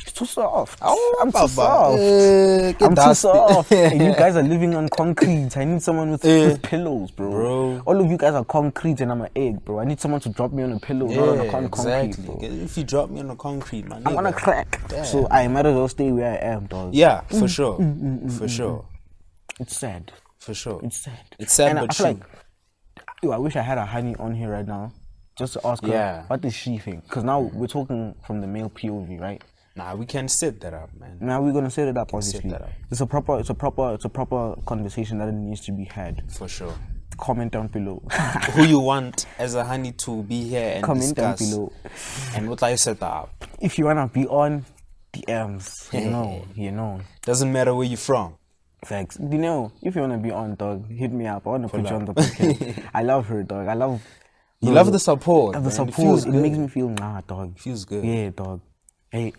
It's too soft. Oh, I'm too Baba. soft. Get I'm too dusty. soft. And you guys are living on concrete. I need someone with pillows, bro. All of you guys are concrete and I'm an egg, bro. I need someone to drop me on a pillow, not on a concrete, bro. If you drop me on the concrete, man, I'm on a crack. So I might as well stay where I am, dog. Yeah, for sure. For sure. It's sad. For sure. It's sad. It's sad, And but I feel true. like, yo, I wish I had a honey on here right now, just to ask her, what does she think? Because now we're talking from the male POV, right? Nah, we can set that up, man. Now we're gonna set it up. Obviously, that up. it's a proper conversation that needs to be had. For sure. Comment down below. Who you want as a honey to be here and Comment down discuss. below. And what I set up. If you wanna be on DMs, you know. Doesn't matter where you're from. Facts. You know, if you wanna be on, dog, hit me up. I wanna put you on the podcast. I love her, dog. I love. You love the support. The man. support. It good. makes me feel dog. Feels good. Yeah, dog. Hey,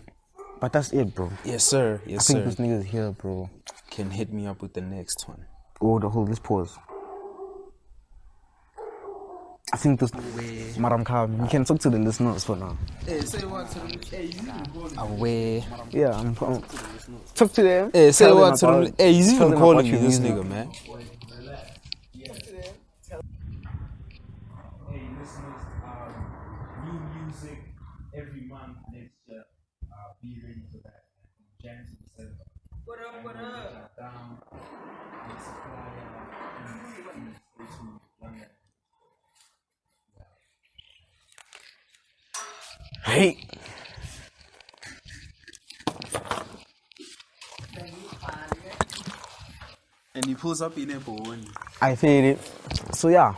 but that's it, bro. Yes, sir. Yes, I think sir. this nigga's here, bro. Can hit me up with the next one. Oh, let's pause. I think this. Madam Khan, you can talk to the listeners for now. Hey, say what to them? Hey, you even calling me? Away. Yeah, I'm talk to them. Hey, say Tell them what to them? about- Hey, he's tell even them calling about me, your this music. nigga, man. Hey, listeners, new music every month next year. Be ready for that. From Jan to December. What up? Down. Supplier. Stay tuned. YUNGLAD. Hey. And he pulls up in a bone. I said it. So yeah.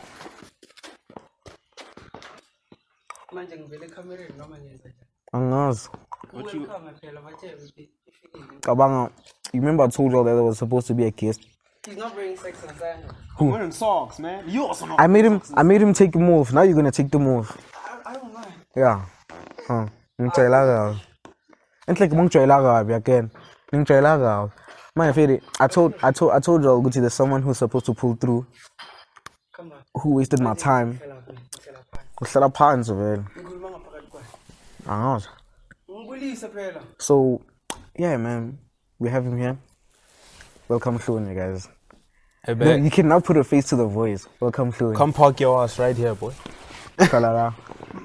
manje ngivele ekhamereni noma ngenza njani Angazi. welcome phela batshela ukuthi ifikile. Kabanga. You remember I told y'all that there was supposed to be a guest. He's not bringing sex and sand. I'm wearing socks, man. You also know. I made him take them off. Now you're gonna take them off. I don't mind. Yeah. Ngicela It's like mongicela again. Ngicela My favorite. I told y'all Gucci there's someone who's supposed to pull through. Come on. Who wasted my time. Phela Kuhlala phansi. phansi vele. Ngikhuluma ngaphakathi kwakhe. Angazi. Ngibulise phela. So, yeah, man, we have him here. Welcome, HLONI, guys. Hey, No, man. you can now put a face to the voice. Welcome, HLONI. Come park your ass right here, boy. Kalala.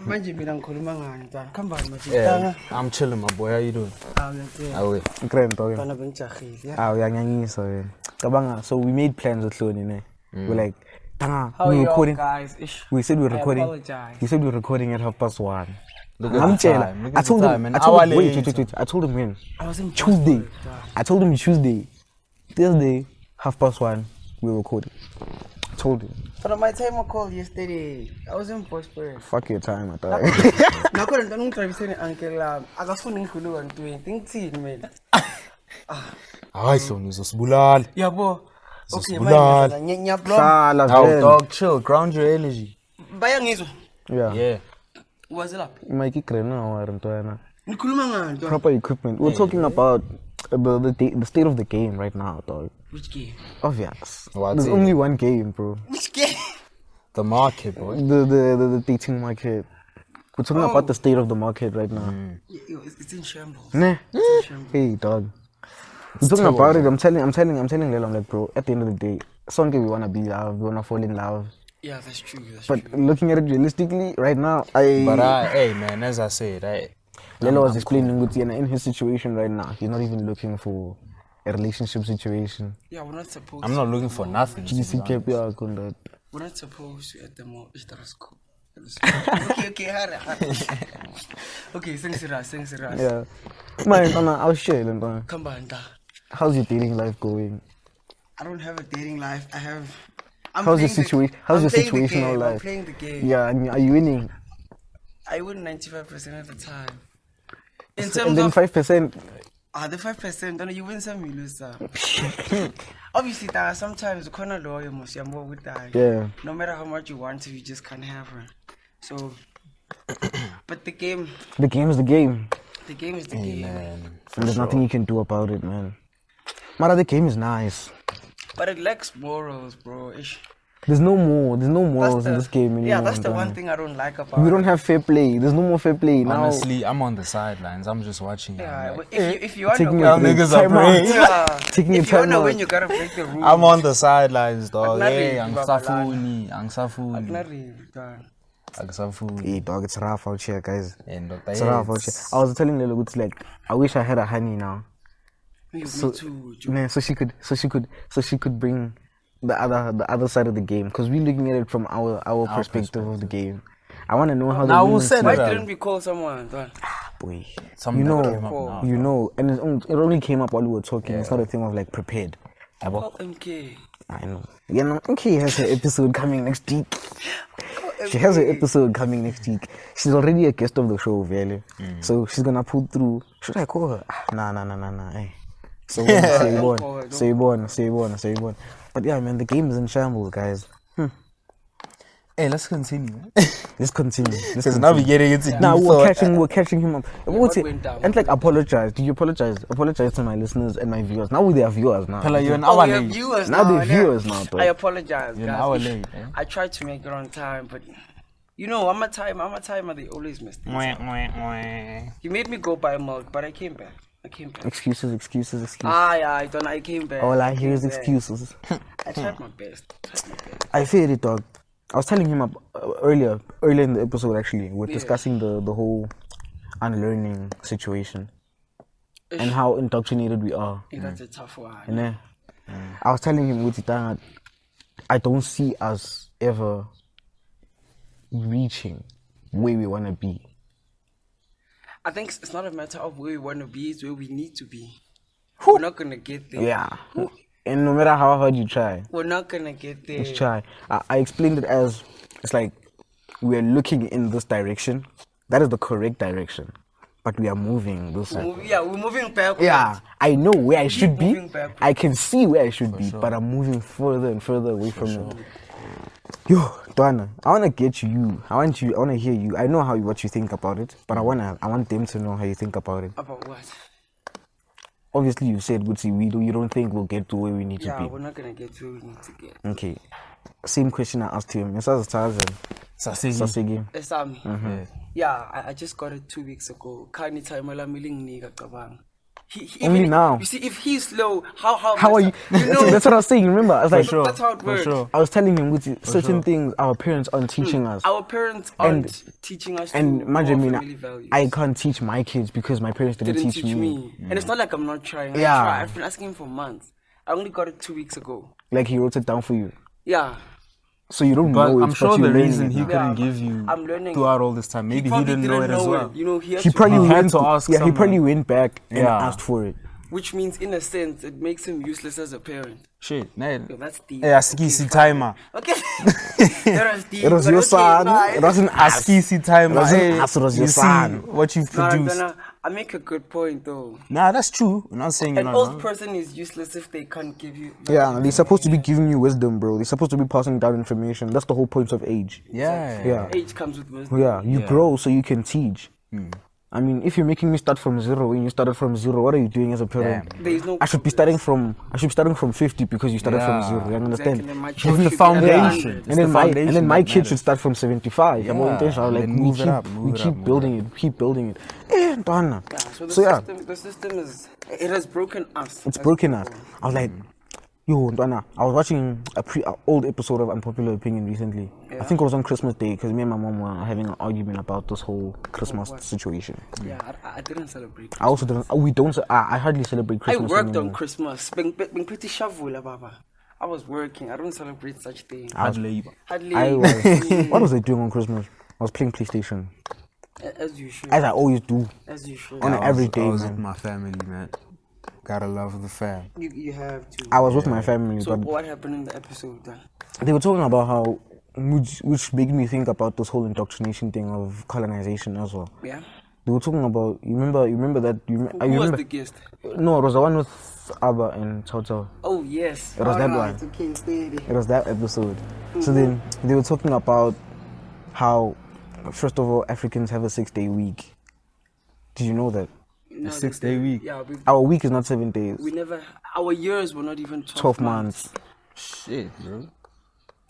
Manje mina ngikhuluma ngani mntana? Khambani manje? Yeah, I'm chilling, my boy. How you doing? Ngiyacela. Away. Nkrento ke. Mntana bengijahile. Uyanyanyisa wena. Kabanga, so we made plans with HLONI, ne? We're like, Tanga, How are we you recording. guys? Ish. We said we're I recording. apologize. You said we're recording at 1:30. Look I'm at the telling. time. Look I at told the him. time. An I told hour him. Wait. later. I told him when. I was in Tuesday. Johannesburg. I told him Tuesday. Thursday, 1:30. We're recording. I told him. But my time I called yesterday. I was in Postburg. Fuck your time, I thought. Nakhona ntana ungidraviseni uncle lami. Akafuni ngikhuluma ntweni. Ngithini mina? Hayi HLONI uzosibulala. Yabo. Okay, Zosibulala. manje ngiyabloma. Hlala Oh, vele. dog, chill. Ground your energy. Bayangizwa. Yeah. Yeah. Wazi laphi? Mike Krena or Ntwana. Ngikhuluma ngani, dog? Proper equipment. We're talking about the state of the game right now, dog. Which game? Obvious. What's There's it? only one game, bro. Which game? The market, boy. The dating market. We're talking about the state of the market right now. Yo, it's in shambles. Nah. It's in shambles. Hey, dog. We're talking about it. I'm telling Lelo, I'm like, bro, at the end of the day, we wanna be loved, we wanna fall in love. Yeah, that's true. But looking at it realistically, right now, Hey man, as I said, Lelo was explaining with you, and in his situation right now, he's not even looking for a relationship situation. Yeah, we're not supposed I'm not looking for nothing. to be honest. We're not supposed to at the moment. That's cool. Okay, hurry. Okay, sing serious. Yeah. Man, I'll share it. Come on, da. How's your dating life going? I don't have a dating life. How's your situation? How's your situational I'm life? playing the game. Yeah, and are you winning? I win 95% of the time. In And terms then of 5%. the 5%, don't you win some, you lose some. Obviously, there are sometimes you can't lawyer must you more with that. Yeah. No matter how much you want to, you just can't have her. So, but the game. The game is the game. The game is the game. Man, And there's nothing you can do about it, man. Mara, the game is nice. But it lacks morals, bro. Ish. There's no morals in this game anymore. Yeah, that's the man. one thing I don't like about We don't have fair play. There's no more fair play now. honestly, I'm on the sidelines. I'm just watching. Yeah, I'm like, if you want Taking to your win, niggas are time out. brave. yeah, Taking your if you want time to out. win, you gotta break the rules. I'm on the sidelines, dog. Not Hey, really, I'm Babalana. safuni. Not really, dog. Hey, dog, it's rough out here, guys. And It's rough out here. I was telling Lelo, it's like, I wish I had a honey now. Me So, too, Joe. man, so she could bring the other side of the game, because we're looking at it from our perspective of the game. I want to know how Now the we'll women send see Why it it. out. didn't we call someone, dog? Boy, Something you that know, came up now, you dog. know, and it only came up while we were talking. It's not a thing of like prepared. Call MK. I know. You know, okay, has her episode coming next week. She has her episode coming next week. She's already a guest of the show, really. So she's gonna pull through. Should I call her? Nah. Hey. So say born. But yeah, man, the game is in shambles, guys. Hey, let's continue. Let's continue. Because now we're getting into deep Now thought. we're catching him up. what went down? And like apologize. Did you apologize? Apologize to my listeners and my viewers. Now they are viewers now. Pella, you're an Oh, hour we have late. viewers Now now. they're yeah. viewers now, dog. I apologize, You're an guys. hour late, eh? I tried to make it on time, but you know, I'm a timer. They always miss things. He made me go buy milk, but I came back. Excuses. I came back. All I hear is came back. excuses. I tried my best. I feel it, dog. I was telling him earlier in the episode, actually, we're discussing the whole unlearning situation and how indoctrinated we are. That's a tough one. And I was telling him with that I don't see us ever reaching where we want to be. I think it's not a matter of where we want to be, it's where we need to be. We're not going to get there. Yeah. And no matter how hard you try, We're not going to get there. let's try. I explained it as, it's like we're looking in this direction. That is the correct direction. But we are moving this way. We're moving backwards. Yeah, I know where I should be. moving backwards. I can see where I should be, but I'm moving further and further away from it. Yo, Donna, I wanna get you. I wanna hear you. I know what you think about it, but I want them to know how you think about it. About what? Obviously, you said, Butsi, you don't think we'll get to where we need Yeah, to we're not going to get to where we need to get. be. Okay. Same question I asked him. Sasegi. Esami. Yeah, I just got it 2 weeks ago. Kani time Only now. You see, if he's slow, how How are you? That's what I was saying. Remember, I was like, sure. That's how it works. sure. I was telling him, Butsi, certain things our parents aren't teaching us. Our parents aren't teaching us And to imagine me, family values. I can't teach my kids because my parents didn't didn't teach teach me. me. And it's not like I'm not trying. I Yeah. try. I've been asking for months. I only got it 2 weeks ago. Like he wrote it down for you. Yeah. So you don't But know it, I'm sure but the you're learning reason it he now. couldn't Yeah, give you I'm learning throughout all this time, maybe he probably didn't know it as well. You know, he had He to probably He had went to ask he someone. probably went back and Yeah. asked for it. which means, in a sense, it makes him useless as a parent. Shit, man. Yo, that's deep. Hey, Askisi timer. Okay. That was deep. It was but your okay, son. fine. It wasn't us. Askisi timer. It wasn't Hey, us, it was your you see son. what you've Nah, produced. I make a good point though. Nah, that's true. I'm not saying you're An not old wrong. person is useless if they can't give you. Yeah, they're supposed to be giving you wisdom, bro. They're supposed to be passing down information. That's the whole point of age. Yeah. Yeah. Age comes with wisdom. Yeah, you grow so you can teach. I mean, if you're making me start from zero when you started from zero, what are you doing as a parent? There is no I should be starting from 50 because you started from zero. You understand? Exactly, my Give child the should be at foundation. 100. And then my that kid matters. should start from 75. Yeah, I'm intentional. Like then we move it keep, up, move we it keep up, move building it, keep building it. Done. Yeah, so the So yeah, system, the system is, it has broken us. it's as broken us. people. I was like, yo, Ntwana, I was watching a old episode of Unpopular Opinion recently. I think it was on Christmas Day because me and my mom were having an argument about this whole Christmas situation. Yeah, I didn't celebrate. I also didn't. We don't. I hardly celebrate I Christmas worked anymore. on Christmas. Being pretty shavula, baba. I was working. I don't celebrate such things. Hard labor. Hardly. I was. What was I doing on Christmas? I was playing PlayStation, As you should. as I always do. As you should. On an every day, I was man. with my family, man. Gotta love the fam. You have to. I was with my family, So but what happened in the episode then? they were talking about how, which made me think about this whole indoctrination thing of colonization as well. Yeah. They were talking about. You remember that? Who was remember? the guest? No, it was the one with Abba and Toto. Oh yes. It was that Alright, one. Okay, steady. It was that episode. So then they were talking about how, first of all, Africans have a 6-day week. Did you know that? No, 6-day week. Yeah, Our week is not 7 days. we never. Our years were not even 12 months. Shit, bro.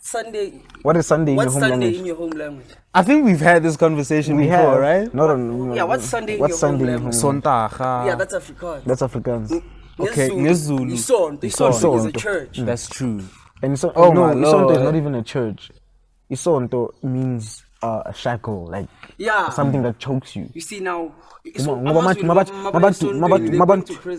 Sunday. What is Sunday in your What's home Sunday language? in your home language? I think we've had this conversation We before, have, right? Not on. Yeah, what's Sunday in What's your Sunday home in your language? home language? Sontaga. Yeah, that's Afrikaans. That's Afrikaans. Okay, Ngezulu. Ngezulu. Isonto is a Isonto. church. That's true. And Iso- Oh no, my Isonto is Lord. not even a church. Isonto means a shackle, like Yeah. something that chokes you. You see now.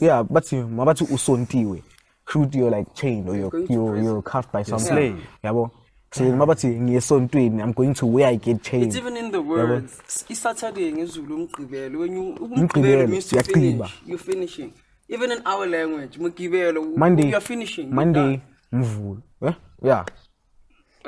Yeah, but mabatu usontiwe. Shoot, you're like chained or going to prison. you're cuffed by something. slave. Yeah, bo. So mabati ngiyesontweni, I'm going to where I get chained. It's even in the words. Saturday ngezulu umgqibelo. When you Umgqibelo, umgqibelo means to uyagqiba. finish. You're finishing. Even in our language, mugqibelo. Monday. You're finishing. You're Monday, done. mvul. Yeah.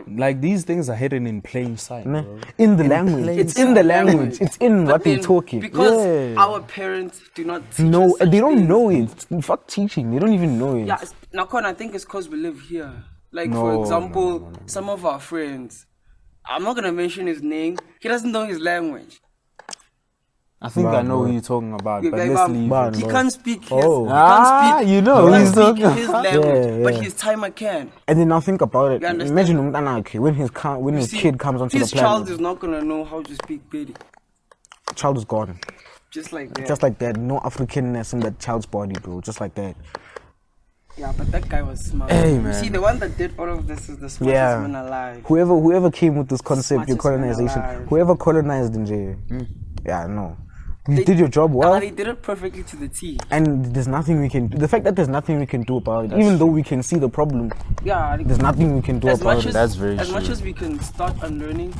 Like these things are hidden in plain sight, Ne? bro. In the language. It's in the language. It's in But what they're then, talking. Because Yeah. our parents do not teach No, us such they don't things. know it. Fuck teaching. They don't even know it. Yeah, Nakon, I think it's because we live here. Like, No, for no, example, some of our friends, I'm not going to mention his name, he doesn't know his language. I think I Bad know boy. who you're talking about, but Like, let's leave. Bad he boy. can't speak his, Oh. he can't speak, You know he who can't he's speak talking his about. language, but Yeah. his timer can. And then now think about it. You understand? Imagine okay, when his See, kid comes onto his the planet, child is not going to know how to speak Pedi. child is gone. Just like that. Just like that. No Africanness in that child's body, bro. Just like that. Yeah, but that guy was smart. Hey, You man. see, the one that did all of this is the smartest Yeah. man alive. Whoever came with this concept, your Smartest man colonization, alive. whoever colonized in jail. Yeah, no. You did your job And well, he did it perfectly to the T. and there's nothing we can do. The fact that there's nothing we can do about it, even though we can see the problem, Yeah, there's nothing we can do as about much it. as, That's very as much true. as we can start unlearning,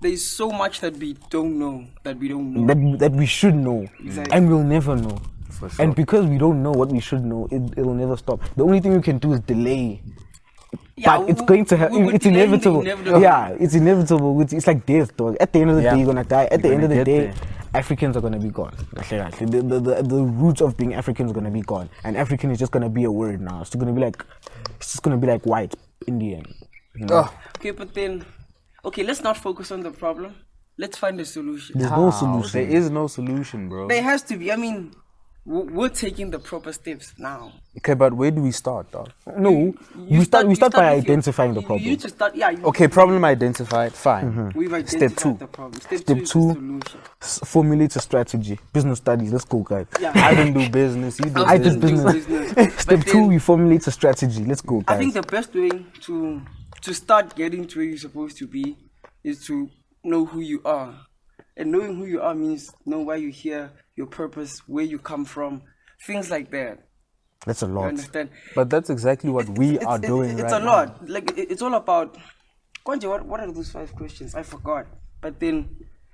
there's so much that we don't know that we don't know. That we should know, Exactly. and we'll never know. For sure. And because we don't know what we should know, it'll never stop. The only thing we can do is delay. Yeah, But it's going to happen. we're It's delaying the inevitable. inevitable. Yeah, it's inevitable. It's like death, dog. At the end of the Yeah. day, you're gonna die. At the You're end of the gonna day, get Africans are gonna be gone. The roots of being African is gonna be gone, and African is just gonna be a word now. It's just gonna be like white Indian. You know? Okay, but then, okay, let's not focus on the problem. Let's find a solution. There's no How? solution. There is no solution, bro. There has to be. I mean, we're taking the proper steps now. Okay, but where do we start, dog? No, we start by with your- identifying the problem. You need to start. Yeah. Okay, problem identified. Fine. We've identified two. the problem. Step Step two is two. the solution. Formulate a strategy. Business studies. Let's go, guys. Yeah. I don't do business. You do I business. did do business. But Step two, then, we formulate a strategy. Let's go, guys. I think the best way to start getting to where you're supposed to be is to know who you are. And knowing who you are means know why you're here, your purpose, where you come from, things like that. That's a You lot. understand? But that's exactly what we are doing It's right a lot. Like it's all about. Kwanje, what are those 5 questions? I forgot. But then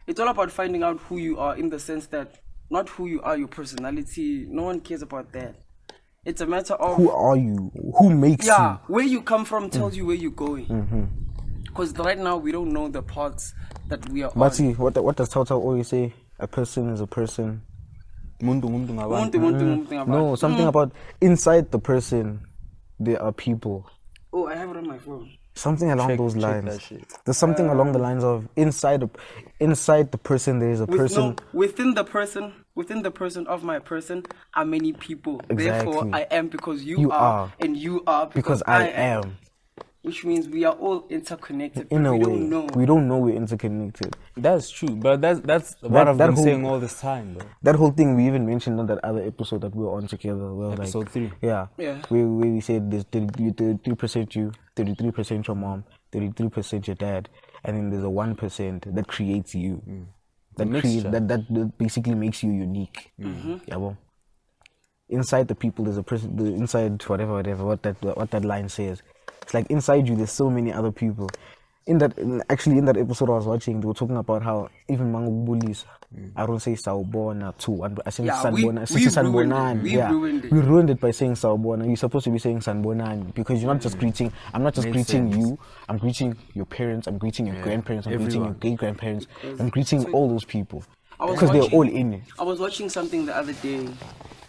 it's all about finding out who you are in the sense that not who you are, your personality. No one cares about that. It's a matter of Who are you? Who makes yeah, you? where you come from tells you where you're going. Because right now we don't know the paths that we are But on. see, what does Tata always say? A person is a person. Muntu ngabantu. One thing about No, something about inside the person, there are people. Oh, I have it on my phone. Something along those check lines. that shit. There's something along the lines of inside the person there is a person. Within the person of my person are many people. Exactly. Therefore, I am because you, You are, are. and you are because I am. Which means we are all interconnected. In but a we way, don't know. we don't know we're interconnected. That's true, but that's what I've that been whole- saying all this time, though. That whole thing we even mentioned on that other episode that we were on together. Where Episode 3. Yeah. Yeah. Where we said there's 33% you, 33% your mom, 33% your dad, and then there's a 1% that creates you. That mixture. that basically makes you unique. Yeah, well. Inside the people there's a person. Inside whatever what that line says. It's like inside you there's so many other people. In that episode I was watching, they were talking about how even Mangu bullies, I don't say Sawubona too. I say Sanbonani. We ruined it by saying Sawubona. You're supposed to be saying Sanbonani because you're not just greeting. I'm not just greeting you. I'm greeting your parents. I'm greeting your grandparents. I'm greeting your great grandparents. I'm greeting all those people because they're all in it. I was watching something the other day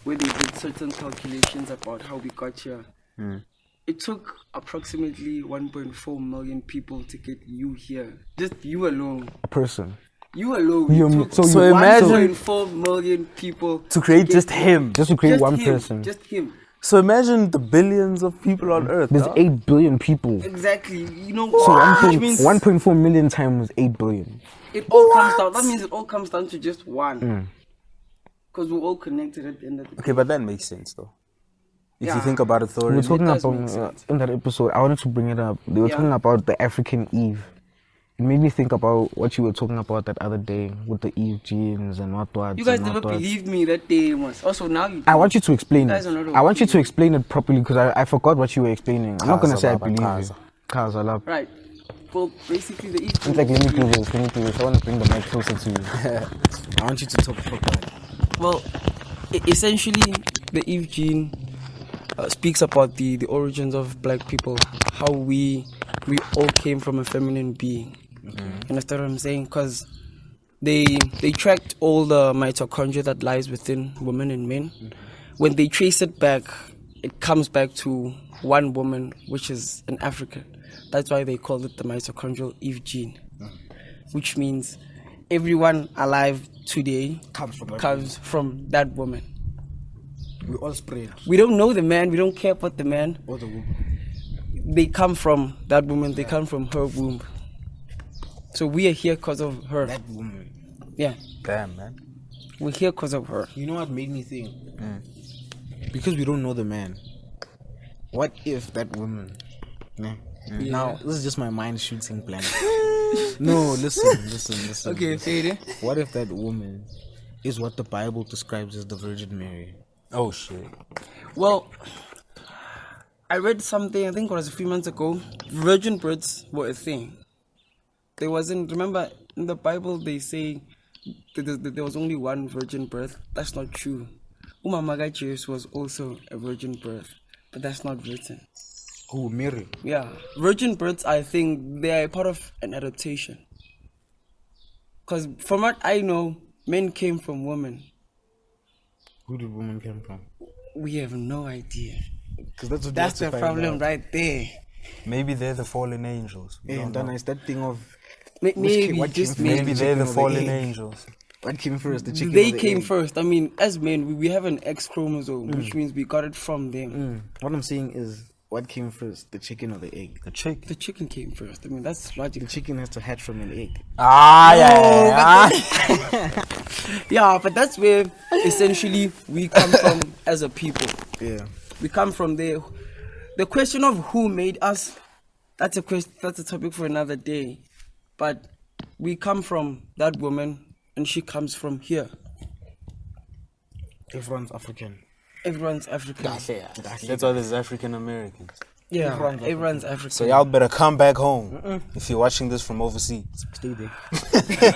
where they did certain calculations about how we got here. It took approximately 1.4 million people to get you here. Just you alone. A person. You alone. So imagine 1.4 million people to create get just you. him. Just to create Just one him, person. Just him. So imagine the billions of people on Earth. There's 8 billion people. Exactly. You know, So which means 1.4 million times 8 billion. it all comes down. That means it all comes down to just one. Because we're all connected at the end of the day. Okay, but that makes sense, though. If you Yeah. think about it We were thoroughly. talking does about make sense. in that episode. I wanted to bring it up. They were Yeah. talking about the African Eve. It made me think about what you were talking about that other day with the Eve genes and what. You guys never believed me that day once. Also, now you I want you to explain You it. guys are not I want you okay. to explain it properly because I forgot what you were explaining. I'm not gonna say I Kaza, believe Kaza. you. Kaza, love. Right. Well, basically, the Eve In fact, let me do this. I want to bring the mic closer to you. I want you to talk properly. Well, essentially, the Eve gene speaks about the origins of black people, how we all came from a feminine being. You understand what I'm saying? Because they tracked all the mitochondria that lies within women and men. When they trace it back, it comes back to one woman, which is an African. That's why they call it the mitochondrial Eve gene, which means everyone alive today comes from that woman. We all spread. We don't know the man. We don't care about the man. Or the woman. They come from that woman. They come from her womb. So we are here because of her. That woman. Yeah, Damn, man. we're here because of her. You know what made me think? Because we don't know the man. What if that woman? Nah. Now this is just my mind shooting plan. No, listen. Okay, say it. What if that woman is what the Bible describes as the Virgin Mary? Oh, shit. Well, I read something. I think it was a few months ago. Virgin births were a thing. There wasn't. Remember in the Bible they say that there was only one virgin birth. That's not true. Umamaga Jesus was also a virgin birth, but that's not written. Oh, Mary. Yeah, virgin births, I think they are part of an adaptation. Because from what I know, men came from women. Who did woman come from? We have no idea. Because that's what That's the problem right there. Maybe they're the fallen angels. We don't know. It's that thing of Maybe, what just came maybe. Maybe the they're the chicken or the fallen egg? angels. what came first, the chicken? They or the came egg? first. I mean, as men, we have an X chromosome, which means we got it from them. What I'm saying is, what came first, the chicken or the egg? The chick. The chicken came first. I mean, that's The logical. chicken has to hatch from an egg. Ah, yeah. Yeah, but that's where essentially we come from as a people. Yeah. We come from there. The question of who made us, that's a question. That's a topic for another day. But we come from that woman, and she comes from here. Everyone's African. Everyone's African. That's why there's African Americans. Yeah, everyone's African. So y'all better come back home if you're watching this from overseas. Stay there.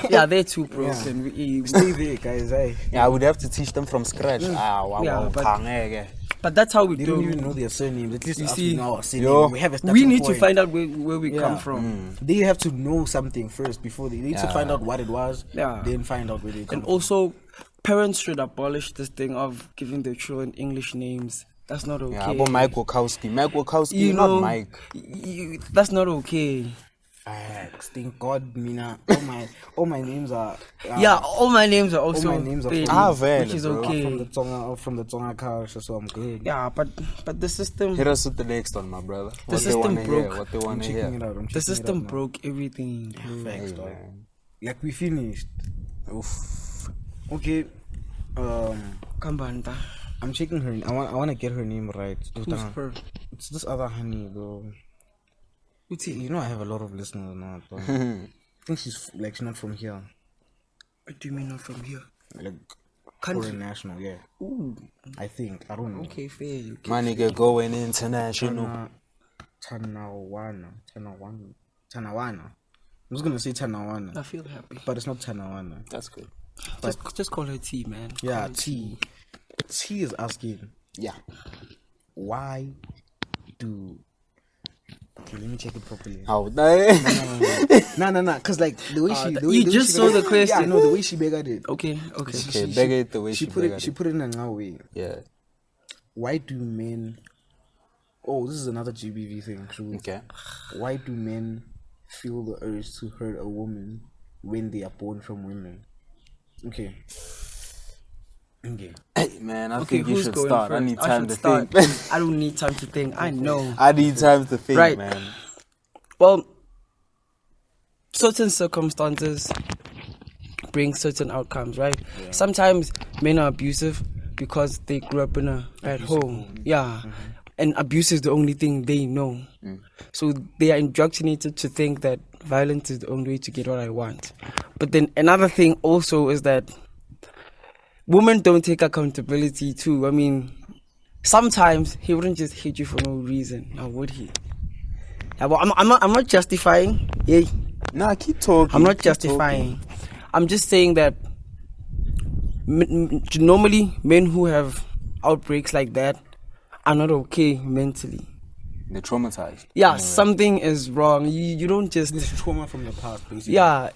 Yeah, they're too broken. We- Stay there, guys. Hey. Yeah, I would have to teach them from scratch. Yeah, but- Kangeke. but that's how we They do. don't even know their surnames. At least You us, see, we know our surname. yo, we have a We starting need to point. find out where we come Yeah. from. They have to know something first before they need to Yeah. find out what it was. Yeah. Then find out where they come And also, parents should abolish this thing of giving their children English names That's not okay. Yeah, about Mike Wachowski. Mike Wachowski, You not know, Mike. that's not okay. Facts. Thank God, Mina. All my names are. Yeah, all my names are also my names are Pedi, from- which is bro. okay. From the Tonga culture, so I'm good. Yeah, but the system, Hit us with the next one, my brother. What system they wanna broke. hear? What they I'm wanna checking hear? it out. I'm the checking system it out now. broke everything. Facts, Hey, dog. man. Like we finished. Oof. Okay. Kambanda. I'm checking her. I want to get her name right. Who's her? It's this other honey, bro. What's it? You know I have a lot of listeners now. Though. I think she's not from here. What do you mean not from here? Like Country. foreign national, yeah. Ooh, I think. I don't know. okay, fair. Okay. My nigga going international. Tanawana. I'm just gonna say Tanawana, I feel happy. but it's not Tanawana. That's good. Just call her T, man. Yeah, Call her T. T is asking, Yeah. why do? Okay, let me check it properly. How? No. Cause like the way she, the way, you the way just she saw beggar- the question. Yeah, no, the way she beggared it. Okay, okay. Okay, beg it the way She she put it. beggared She it. put it in a way. Yeah. Why do men? Oh, this is another GBV thing. True. Okay. Why do men feel the urge to hurt a woman when they are born from women? Okay. Hey, man, I Okay, think you who's should going start. first? I need time to should think. start. I don't need time to think. I know. I need time to think, Right. man. Well, certain circumstances bring certain outcomes, right? Yeah. Sometimes men are abusive because they grew up in a bad home. Yeah. And abuse is the only thing they know. So they are indoctrinated to think that violence is the only way to get what I want. But then another thing also is that women don't take accountability too. I mean, sometimes he wouldn't just hit you for no reason, now would he? Yeah, but I'm not justifying. Yeah, Nah, keep talking. I'm not keep justifying. I'm just saying that normally men who have outbreaks like that are not okay mentally. talking. They're traumatized. Yeah, something is wrong. You don't just This trauma from the past, basically. yeah.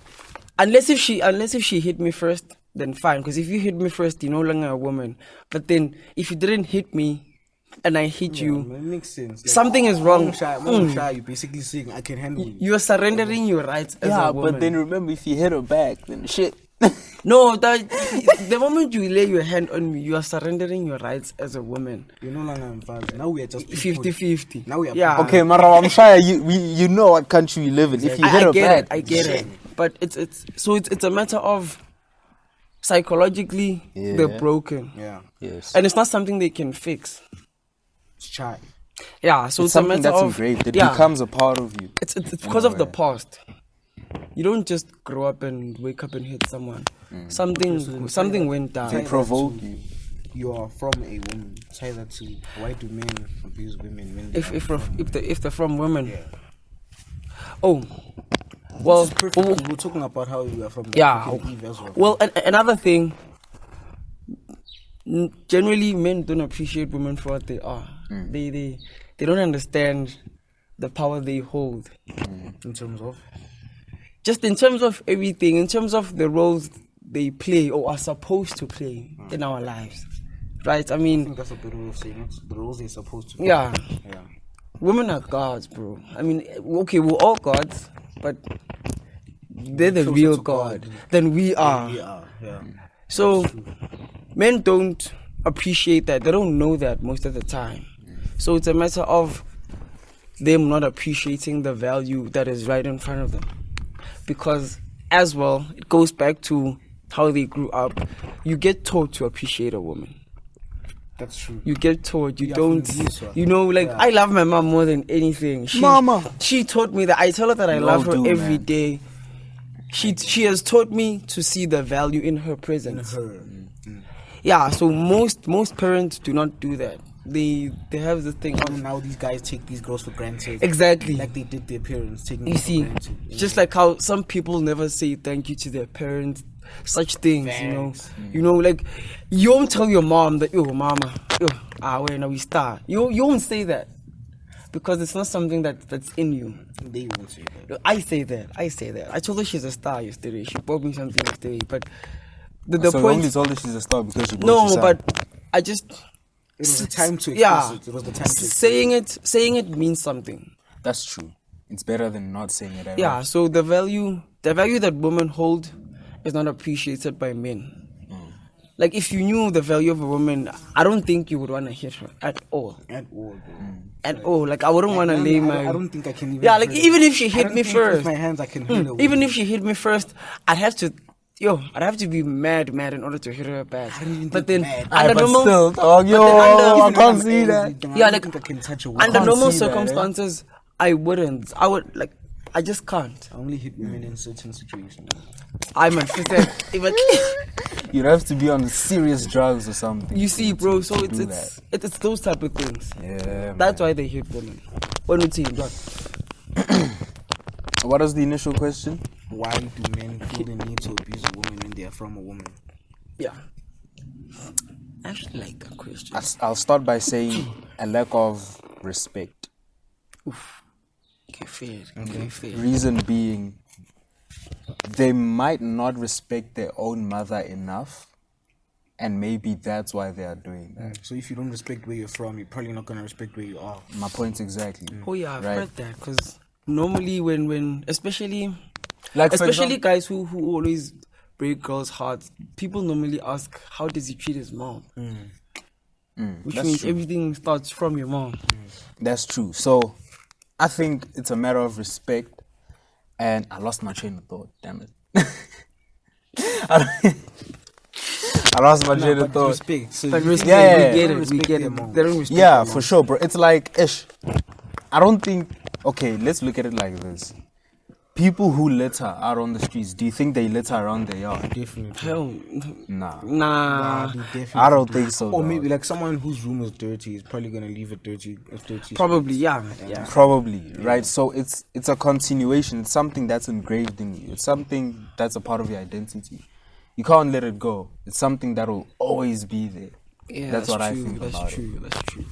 Unless if she hit me first, then fine. Because if you hit me first, you're no longer a woman. But then if you didn't hit me and I hit you, It makes sense. Like, something is wrong. You're basically saying I can handle you. You are surrendering your rights as Yeah, a woman. but then remember, if you hit her back, then shit. No, the moment you lay your hand on me, you are surrendering your rights as a woman. You're no longer involved. Now we are just people. 50-50. Now we are yeah. Okay, Mara, I'm sure you know what country you live in. If you hit her back, I get it. But it's a matter of psychologically they're broken. Yeah. yes, And it's not something they can fix. It's shy. Yeah, so it's it's a something matter that's of engraved. It yeah. becomes a part of you. It's because of the past. You don't just grow up and wake up and hit someone. Something went They down. provoke you. You are from a woman. Say that to why do men abuse women when they If they're from women. Oh, well, This is perfect. We're talking about how you are from the yeah. African Eve as well. Well, another thing. Generally, men don't appreciate women for what they are. They don't understand the power they hold. In terms of Just in terms of everything, in terms of the roles they play or are supposed to play in our lives, right? I I mean, think that's a better way of saying it. The roles they're supposed to play. yeah, Yeah. women are gods, bro. I mean, okay, we're all gods, but they're the Closer real to God God. than we are. Yeah. Yeah. So men don't appreciate that. They don't know that most of the time. So it's a matter of them not appreciating the value that is right in front of them. Because as well, it goes back to how they grew up. You get taught to appreciate a woman. That's true. You get taught. You Yeah, don't. from this one. You know, like Yeah. I love my mom more than anything. She taught me that. I tell her that I love her do, every man. day. She has taught me to see the value in her presence. Her. Yeah, so most parents do not do that. They have this thing of Now these guys take these girls for granted. exactly. Like they did their parents. Taking You them for see, granted. just like how some people never say thank you to their parents, such things, you know. Thanks. You know, like you won't tell your mom that yo mama, when we start. You won't say that because it's not something that's in you. They won't say that. I say that. I told her she's a star yesterday. She bought me something yesterday, but the So you point. only told her she's a star because she bought you No, some. but It was the time to express yeah, it. It was the time to saying it means something. That's true. It's better than not saying it at Yeah, all. so the value that women hold is not appreciated by men. Like if you knew the value of a woman, I don't think you would want to hit her at all. At all, bro. At all. Like I wouldn't want to lay my. I don't think I can even. Yeah, like hurt even her. if she I hit don't me think first. With my hands, I can hit her. Even if she hit me first, I'd have to be mad in order to hit her back. But then under but normal, still, dog, yo, I can't see that. yeah, like I can touch a under woman. normal see that, eh? circumstances, I wouldn't. I would like. I just can't. I only hit women in certain situations. I'm even. You'd have to be on serious drugs or something. You see, bro. So do it's those type of things. Yeah. That's why they hate women. What do you think? What was the initial question? Why do men feel the need to abuse a woman when they are from a woman? Yeah. I actually like that question. I'll start by saying a lack of respect. Okay, fair. Reason being, they might not respect their own mother enough, and maybe that's why they are doing that. So if you don't respect where you're from, you're probably not gonna respect where you are. My point exactly. Oh yeah, I've Right. heard that. Because normally when especially Like for especially example- guys who always break girls' hearts, people normally ask, how does he treat his mom? Which that's means true. everything starts from your mom. That's true. So I think it's a matter of respect, and I lost my train of thought. Damn it! I lost my train of thought. Respect. So But you respect, Yeah. we get don't it, we respect get their it. mom. They don't respect Yeah, their for mom. sure, bro. It's like, I don't think. Okay, let's look at it like this. People who litter out on the streets, do you think they litter around their yard? Definitely. Hell, Nah. nah. They definitely I don't do. think so, Or dog. maybe like someone whose room is dirty is probably gonna leave it dirty. Probably, yeah. Probably, right? So it's a continuation. It's something that's engraved in you. It's something that's a part of your identity. You can't let it go. It's something that will always be there. Yeah, That's what I true. think That's about it. true. That's true.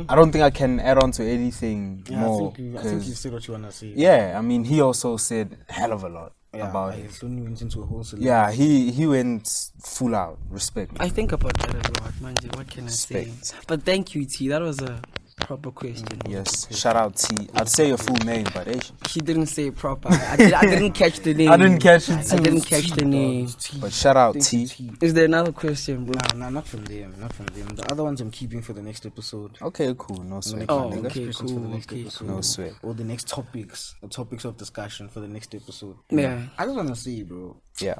I don't think I can add on to anything Yeah, more. I think you 'cause- said what you wanna say. yeah, I mean, he also said a hell of a lot about it. So went into a whole solution. Yeah, he went full out. Respect. I think about that a lot, Manje. What can I say? Respect. But thank you, T. That was a proper question. Yes, shout out T. I'd say your full name, but hey, She didn't say it proper. I didn't catch the name. I didn't catch it I too. didn't catch the name. But shout out T. Is there another question, bro? Nah, not from them. Not from them. The other ones I'm keeping for the next episode. Okay, cool. No sweat. Oh, my nigga. okay, Questions for the cool. next Okay, episode. No sweat. Or the next topics. The topics of discussion for the next episode. Yeah. I just wanna say, bro. Yeah.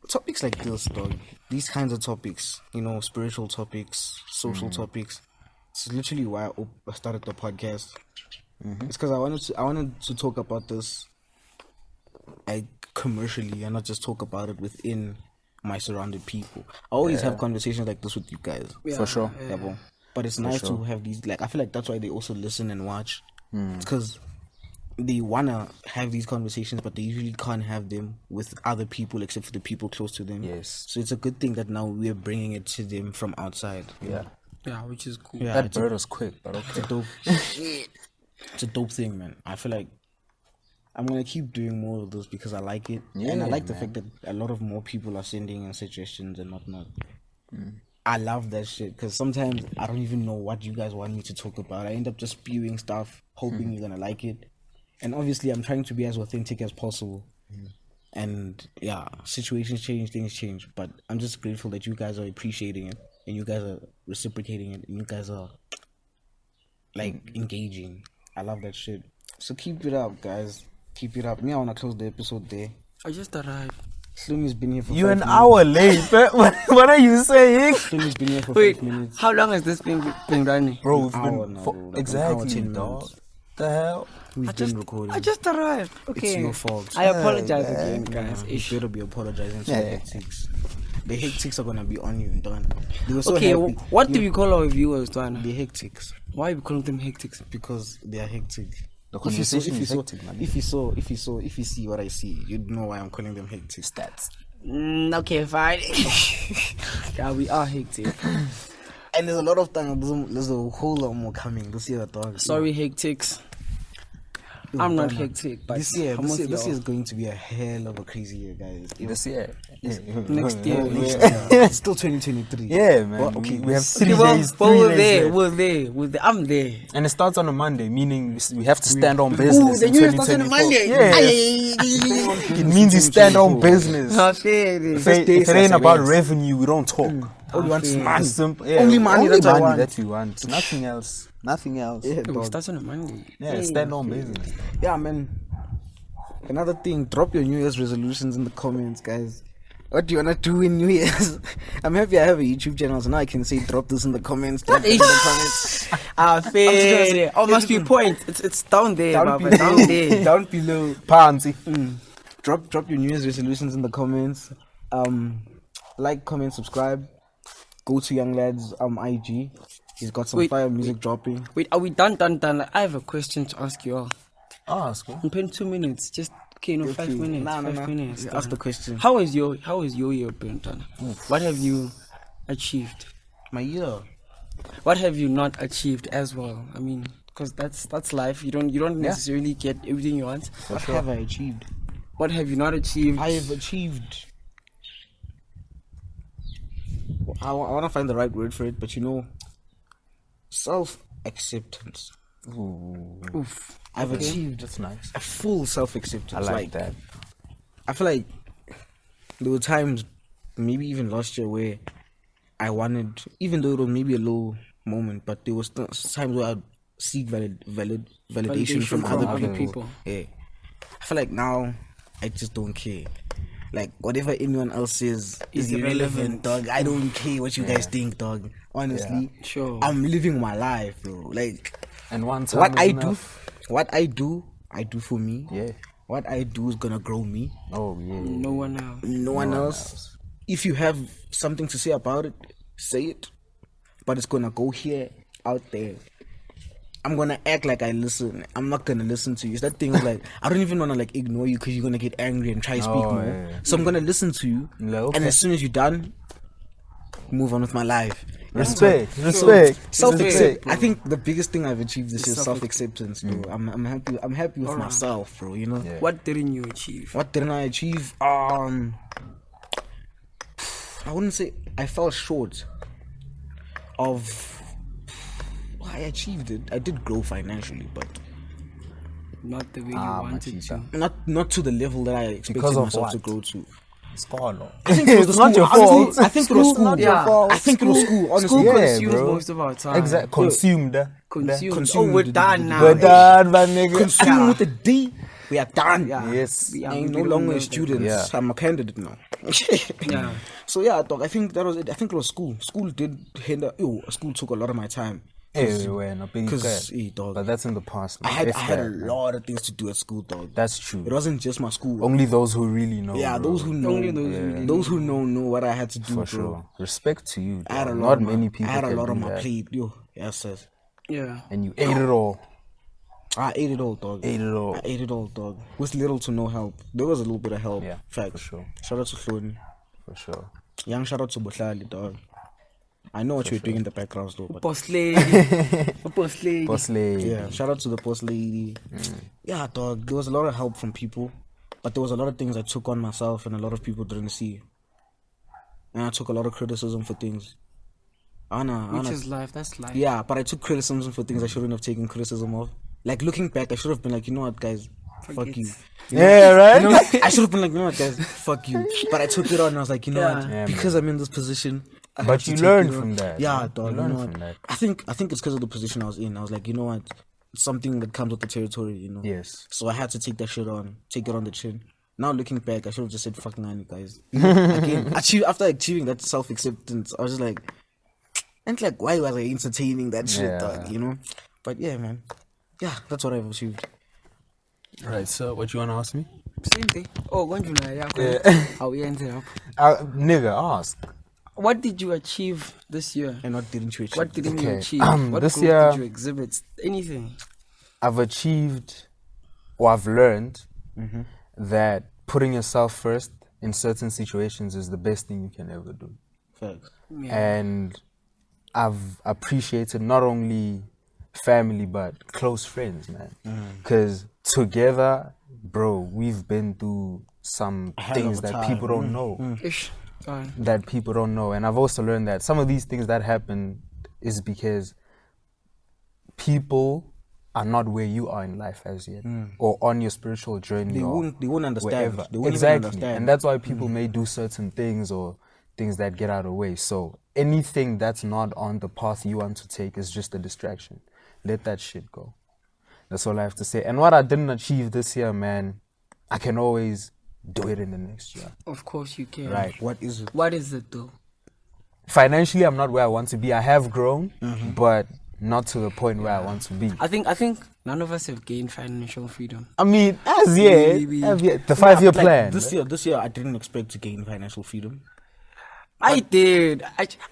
Topics like this, dog. These kinds of topics, spiritual topics, social topics. It's literally why I started the podcast. It's because I wanted to talk about this, like commercially, and not just talk about it within my surrounded people. I always have conversations like this with you guys, For sure. yeah, bro. But it's nice to have these. Like I feel like that's why they also listen and watch. It's because they wanna have these conversations, but they usually can't have them with other people except for the people close to them. Yes. So it's a good thing that now we're bringing it to them from outside. Yeah. Yeah, which is cool. Yeah, That it's bird was quick, but okay. it's a dope thing, man. I feel like I'm gonna keep doing more of those because I like it, and I Yeah, like the man. fact that a lot of more people are sending in suggestions and whatnot. I love that shit because sometimes I don't even know what you guys want me to talk about. I end up just spewing stuff, hoping you're gonna like it, and obviously I'm trying to be as authentic as possible. And yeah, situations change, things change, but I'm just grateful that you guys are appreciating it and you guys are reciprocating it and you guys are like engaging. I love that shit. So keep it up, guys. Keep it up. Me, I wanna close the episode there. I just arrived. Slumy's been here for You 5 an minutes. hour late, but what are you saying? Slumy's been here for Wait, 5 minutes. how long has this been running? Bro, we've hour been now, for, bro. Like an hour, exactly, 10 dog. minutes. The hell? We've been recording. I just arrived. Okay. your fault. I apologize again, guys. You Ish. better be apologizing to the Yeah. hectics. The hectics are gonna be on you and done. They were so Okay, happy. what do we call our viewers, Tuana? The hectics Why we call them hectics? because they are hectic. The If you saw- conversation if you is saw- hectic, man. if you see what I see, you'd know why I'm calling them hectic. Stats. Okay, fine. Yeah, we are hectic. And there's a lot of time. There's a whole lot more coming this year, dog. Sorry, hectics. I'm not hectic, but This year I'm with this y'all. year is going to be a hell of a crazy year, guys. This year. Next year. It's still 2023. Yeah, man. Well, okay, we have let's- 3 Okay, days. but 3 we're days there, left. we're there. I'm there. And it starts on a Monday, meaning we have to stand on business. the in new year starts on a 2024. Monday. Yes. It means you stand on business. If it ain't about revenue, we don't talk. All you want is money. Simple. Yeah, Only money, Only that's what I money want. that you want. Nothing else. Nothing else. Yeah, It dog. starts on a Monday. Yeah, stand on business. Yeah, man. Another thing, drop your New Year's resolutions in the comments, guys. What do you wanna do in New Year's? I'm happy I have a YouTube channel, so now I can say drop this in the comments. Drop this in the comments. Fair. Oh, must be point. It's down there, Down Baba, below. down there. Down below. Pansy. Drop your New Year's resolutions in the comments. Like, comment, subscribe. Go to Younglad's IG. He's got some Wait, fire music dropping. Wait, are we done? I have a question to ask you all. Ask. I'm paying 2 minutes. Just okay, no, 5 minutes. Nah, 5 minutes. Ask the question. How is your year been, Tana? What have you achieved? My year. What have you not achieved as well? I mean, because that's life. You don't necessarily get everything you want. What have I achieved? What have you not achieved? I have achieved. I want to find the right word for it, but self-acceptance. Oof. I've achieved That's nice. a full self-acceptance. I like that. I feel like there were times, maybe even last year, where I wanted, even though it was maybe a low moment, but there was times where I'd seek validation from other people. Yeah. I feel like now I just don't care. Like, whatever anyone else says is irrelevant, dog. I don't care what you guys think, dog. Honestly, Sure. I'm living my life, bro. Like, And one time what is I enough. do, I do for me. Yeah. What I do is gonna grow me. Oh, yeah. No one else. No one else. If you have something to say about it, say it. But it's gonna go here, out there. I'm gonna act like I listen. I'm not gonna listen to you. It's that thing of like, I don't even wanna like ignore you because you're gonna get angry and try to speak more. yeah. So I'm gonna listen to you. Like, okay. And as soon as you're done, move on with my life. Respect. Self-accept. I think the biggest thing I've achieved this year is self-acceptance, bro. I'm happy. I'm happy with myself, bro. You know. Yeah. What didn't you achieve? What didn't I achieve? I wouldn't say I fell short of. I achieved it. I did grow financially, but Not the way you wanted to. not to the level that I expected Because of myself to what? grow to. Scholar. I think it was It's not school. your fault. Honestly, I think it was School's school. not your fault. I think it was school. Honestly, School Yeah, consumes bro. most of our time. Exactly. Consumed. Consumed. Consumed. Oh, we're done now. We're done, my nigga. consume with the D. We are done. Yes. Yeah, I'm we no don't longer know a that. student. Yeah. I'm a candidate now. Yeah. So yeah, dog, I think that was it. I think it was school. School did hinder. School took a lot of my time. Everywhere, no big Because, guy. dog, But that's in the past. I man. had If I had a that, lot of things to do at school, dog. That's true. It wasn't just my school. Only those who really know. Yeah, bro. those who know. Only those who really those who know what I had to do, For bro. sure. Respect to you. I had a dog. lot. Not on my- many people. I had a can lot do on my that. plate, yo. Yes, sir. Yeah. And you ate it all. I ate it all, dog. Ate it all. I ate it all, dog. With little to no help. There was a little bit of help. Yeah, Facts. for sure. Shout out to HLONI. For sure. Young shout out to Bohlali, dog. I know what you're doing in the background, though. But Boss lady. Boss lady. Boss lady. yeah, shout out to the boss lady. Yeah, dog. There was a lot of help from people, but there was a lot of things I took on myself, and a lot of people didn't see. And I took a lot of criticism for things. Which is life. That's life. Yeah, but I took criticism for things I shouldn't have taken criticism of. Like looking back, I should have been like, you know what, guys, fuck Forget. you. Yeah, right? You know, I should have been like, you know what, guys, fuck you. But I took it on and I was like, you know Yeah. what, Yeah, because I'm in this position. I But have to you take learned it on. from that, Yeah, man. dog. You You learned know what? from that. I think it's because of the position I was in. I was like, you know what, it's something that comes with the territory, you know. Yes. So I had to take that shit on, take it on the chin. Now looking back, I should have just said fucking on you guys. Again, after achieving that self acceptance, I was just like, and like, why was I entertaining that shit, Yeah. dog? You know. But yeah, man. Yeah, that's what I've achieved. Right, so what you want to ask me? Same thing. Oh, Gonjula, yeah. How we ended up. Nigga, ask. What did you achieve this year? And what didn't you achieve? What didn't you Okay, achieve? What this growth year- did you exhibit? Anything? I've achieved, or I've learned, that putting yourself first in certain situations is the best thing you can ever do. Facts. Yeah. And I've appreciated not only family but close friends, man. Because together, bro, we've been through some hell things of a that time. people don't know. Ish. That people don't know. And I've also learned that some of these things that happen is because people are not where you are in life as yet, or on your spiritual journey. They or won't understand. wherever. They won't even Exactly. understand. And that's why people may do certain things or things that get out of the way. So anything that's not on the path you want to take is just a distraction. Let that shit go. That's all I have to say. And what I didn't achieve this year, man, I can always do it in the next year. Of course you can. Right. What is it? What is it though? Financially, I'm not where I want to be. I have grown, but not to the point where I want to be. I think none of us have gained financial freedom. I mean, as yet, the 5-year Like, plan. this year, I didn't expect to gain financial freedom. I did.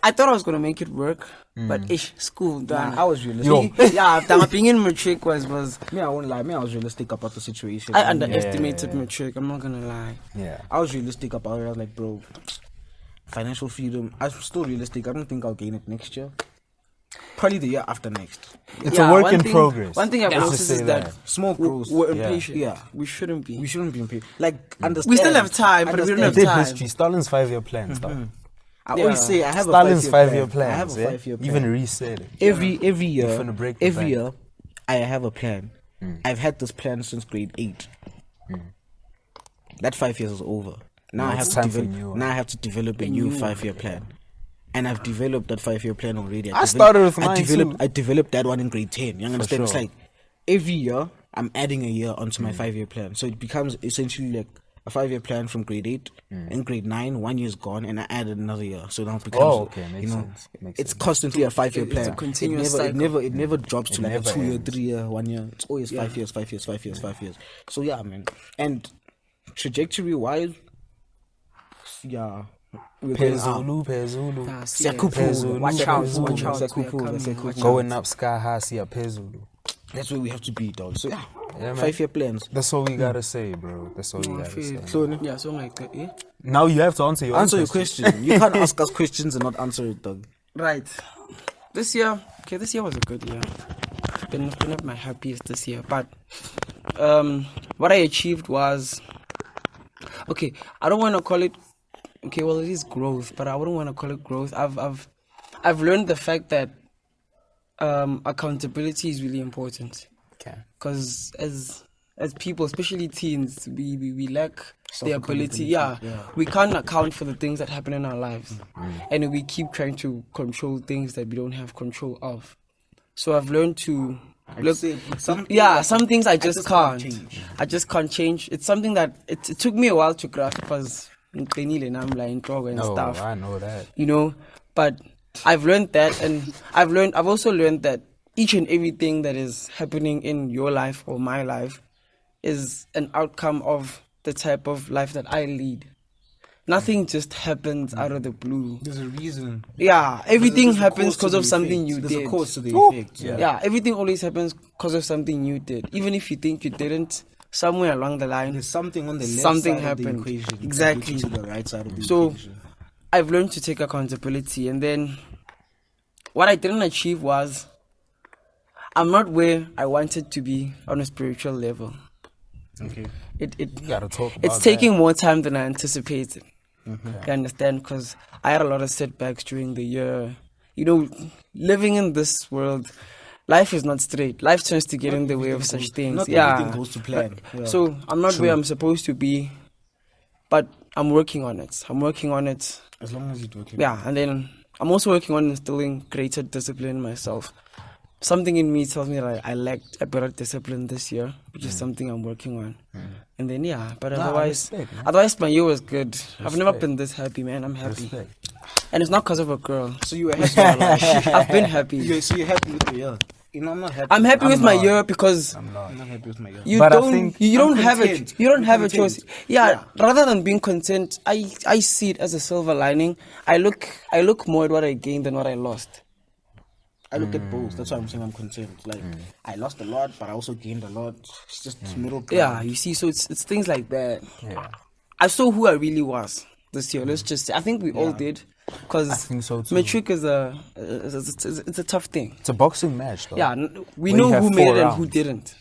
I thought I was gonna make it work, but school. Man, I was realistic. Yo. Yeah, after being in matric was Me, I won't lie. Me, I was realistic about the situation. I underestimated matric. I'm not gonna lie. Yeah. I was realistic about it. I was like, bro, financial freedom. I'm still realistic. I don't think I'll gain it next year. Probably the year after next. It's a work in progress. One thing I've Let's noticed just is say that Small growth. we're Yeah. impatient. Yeah. We shouldn't be. We shouldn't be impatient. Like, understand. We still have time, but we don't I have did time. history. Stalin's 5-year plan stuff. I Yeah. always say I have Stalin's a 5-year plan. plan. I have a 5-year plan. Even reset it. every year, finna break the every bank. year, I have a plan. I've had this plan since grade 8. That 5 years is over. Now I have it's to time for develop. a new one. Now I have to develop a new 5-year plan, and I've developed that 5-year plan already. I started with I mine developed. too. I developed that one in grade 10. You understand? It's sure. like every year I'm adding a year onto my 5-year plan, so it becomes essentially like a 5-year plan from grade 8. In grade 9, 1 year's gone, and I added another year, so now it becomes. Oh, okay, makes sense. Makes it's sense. constantly a 5-year It's a plan. continuous it never drops to It like a never 2 year, ends. 3 year, 1 year. It's always 5 years, 5 years, 5 years, 5 years. So yeah, man. And trajectory wise, yeah, we're going up. Pezulu. Ah, see, Sekupu, watch out, Sekupu, watch out. Sekupu, we are coming, Sekupu. watch out. Going up sky high, see a Pezulu. That's where we have to be, dog. So yeah, man. 5-year plans. That's all we gotta say, bro. That's all we gotta say. So Yeah, so like that, yeah. Now you have to answer your answer own your question. You can't ask us questions and not answer it, dog. Right. This year was a good year. Been not my happiest this year, but what I achieved was okay. I don't want to call it okay. Well, it is growth, but I wouldn't want to call it growth. I've learned the fact that accountability is really important. Okay. Because as people, especially teens, we lack the ability. Yeah, we can't account for the things that happen in our lives, and we keep trying to control things that we don't have control of. So I've learned to look. Some things I just can't. I just can't change. It's something that it took me a while to grasp because I'm like and stuff. I know that. You know, but I've learned that, and I've also learned that each and everything that is happening in your life or my life is an outcome of the type of life that I lead. Nothing just happens out of the blue. There's a reason. Yeah, everything There's a happens cause to because the of something effect. you There's did. a cause to the effect. Yeah, everything always happens because of something you did. Even if you think you didn't, somewhere along the line, There's something on the left Something side happened. of the equation. that Exactly. gets you to the right side of the So equation. I've learned to take accountability, and then what I didn't achieve was I'm not where I wanted to be on a spiritual level. Okay. You gotta talk about it's taking more time than I anticipated. You understand? Because I had a lot of setbacks during the year. You know, living in this world, life is not straight. Life tends to get in the way of such things. Not yeah. everything goes to plan. Yeah. So I'm not where I'm supposed to be, but I'm working on it. As long as you do it. Yeah, and then I'm also working on instilling greater discipline in myself. Something in me tells me that I lacked a better discipline this year, which is something I'm working on. And then but otherwise my year was good. I've never been this happy, man. I'm happy. And it's not because of a girl. So you were happy. I've been happy. So you're happy with the year. You know, I'm not happy. I'm happy with my not. year because I'm not happy with my year. you But I don't think you don't I'm have content. it. You don't I'm have a content. choice. Yeah, rather than being content, I see it as a silver lining. I look more at what I gained than what I lost. I look at both. That's why I'm saying I'm content. Like I lost a lot, but I also gained a lot. It's just middle ground. Yeah, you see, so it's things like that. Yeah. I saw who I really was this year. Let's just say, I think we all did, because I think so too. matric is it's a tough thing. It's a boxing match, though. Yeah, we Where you know have who made 4 it and who rounds. didn't.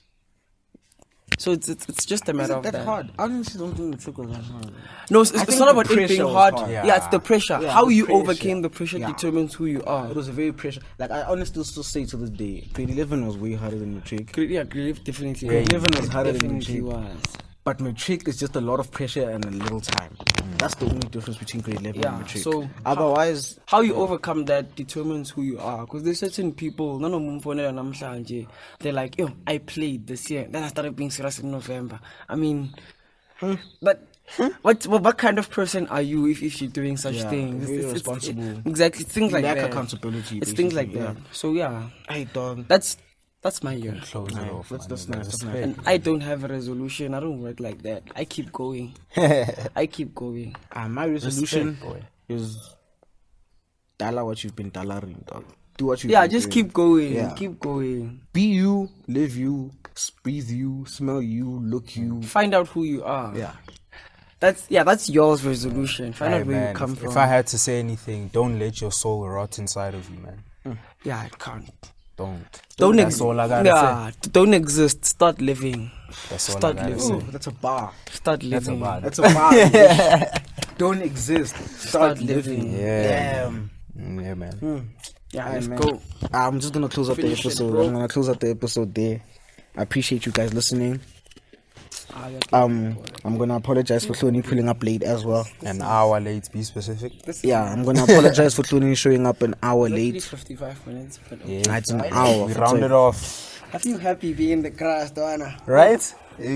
So it's just a matter of that. hard? I honestly don't think the trick was that hard. No, it's think not the about it being pressure was hard. hard. Yeah, it's the pressure. Yeah, How the you pressure. overcame the pressure Yeah. determines who you are. It was a very pressure. Like I honestly still say to this day, grade 11 was way harder than matric. Yeah, Grave definitely. Grade 11 was harder than definitely matric. was. But matric is just a lot of pressure and a little time. That's the only difference between grade 11 Yeah, and matric. so Otherwise, how you overcome that determines who you are. Because there's certain people, they're like, yo, I played this year. Then I started being serious in November. I mean, but what kind of person are you if you're doing such Yeah, things? very responsible. Exactly, things You like lack that. accountability, It's things like basically, that. So yeah, hey dog. that's my year. Close it off. That's man. nice. That's nice. Respect. And I don't have a resolution. I don't work like that. I keep going. I keep going. My resolution Respect, boy. is dollar what you've been dollaring, dog. Do what you. Yeah, just keep going. Yeah. Keep going. Be you, live you, breathe you, smell you, look you. Find out who you are. Yeah. That's yours resolution. Find Hey, out where man, you come if, from. if I had to say anything, don't let your soul rot inside of you, man. Yeah, I can't. Don't. That's all I gotta say. Don't exist. Start living. That's all Start I gotta living. say. That's a bar. Start living. bar. That's a bar. Don't exist. Start living. Yeah. Damn. Yeah, man. Yeah, Alright, let's man. go. I'm just gonna close up the Finish it, episode. bro. I'm gonna close up the episode there. I appreciate you guys listening. Yeah. I'm gonna apologize for HLONI pulling up late as well. An hour late, be specific. Yeah, I'm gonna apologize for HLONI showing up an hour Late. late. 55 minutes. But Yeah. It's an hour. We rounded off. I feel happy being in the grass, Donna. Right?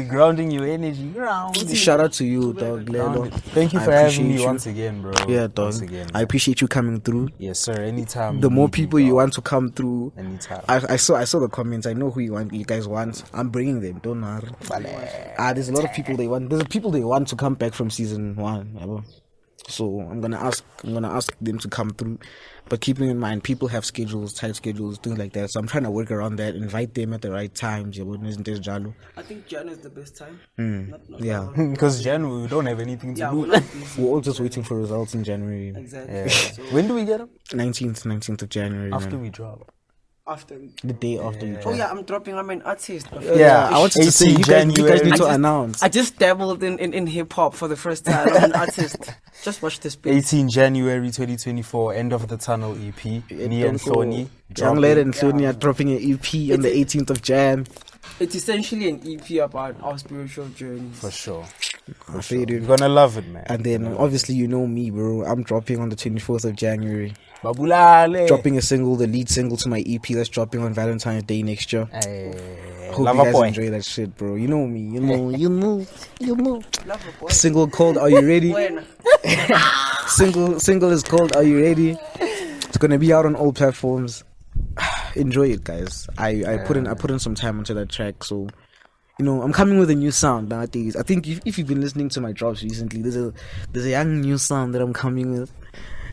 Grounding your energy. Ground. Shout out to you, dog. Lelo. Thank you I for having appreciate me you. once again, bro. Yeah, dog. Once again. I appreciate you coming through. Yes, sir. Anytime. The you more need me, people you bro. want to come through, Anytime. I saw the comments. I know who you guys want. I'm bringing them. Don't worry. There's a lot of people they want. There's people they want to come back from season 1. Yabo. So I'm gonna ask them to come through. But keeping in mind, people have schedules, tight schedules, things like that. So I'm trying to work around that. Invite them at the right times. I think Jan is the best time. Not Yeah. Because January, we don't have anything to Yeah, do. we're not busy. We're all just waiting for results in January. Exactly. Yeah. So When do we get them? 19th of January. After man. we drop. after we. The day after you Oh drop. yeah, I'm dropping. I'm an artist. Yeah, I wanted to say, you guys need to January. announce. I just dabbled in hip hop for the first time. I'm an artist. Just watch this space. 18 January 2024, End of the Tunnel EP. Me and HLONI. YUNGLAD and HLONI are dropping an EP on the 18th of Jan. It's essentially an EP about our spiritual journey. For sure. I feel it. You're gonna love it, man. And then obviously you know me, bro. I'm dropping on the 24th of January. Babulale. Dropping a single, the lead single to my EP that's dropping on Valentine's Day next year. Hope Love you a guys boy. enjoy that shit, bro. You know me. You know. Love a boy. Single called Are You Ready? When? Single is called Are You Ready? It's gonna be out on all platforms. Enjoy it, guys. I put in some time into that track, so you know I'm coming with a new sound nowadays. I think if you've been listening to my drops recently, there's a young new sound that I'm coming with,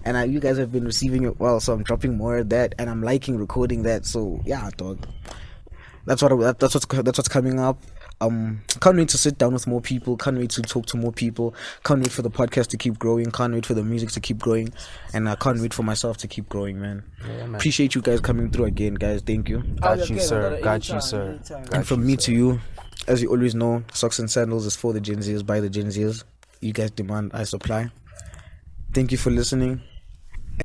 and you guys have been receiving it well. So I'm dropping more of that, and I'm liking recording that. So yeah, dog. That's what's coming up. Can't wait to sit down with more people. Can't wait to talk to more people. Can't wait for the podcast to keep growing. Can't wait for the music to keep growing, and I can't wait for myself to keep growing, man. Yeah, man. Appreciate you guys coming through again, guys. Thank you. Got you, Okay, sir. brother, Got you, anytime, sir. anytime. Got And from you, me sir. to you, as you always know, Socks and Sandals is for the Gen Zers, by the Gen Zers. You guys demand, I supply. Thank you for listening.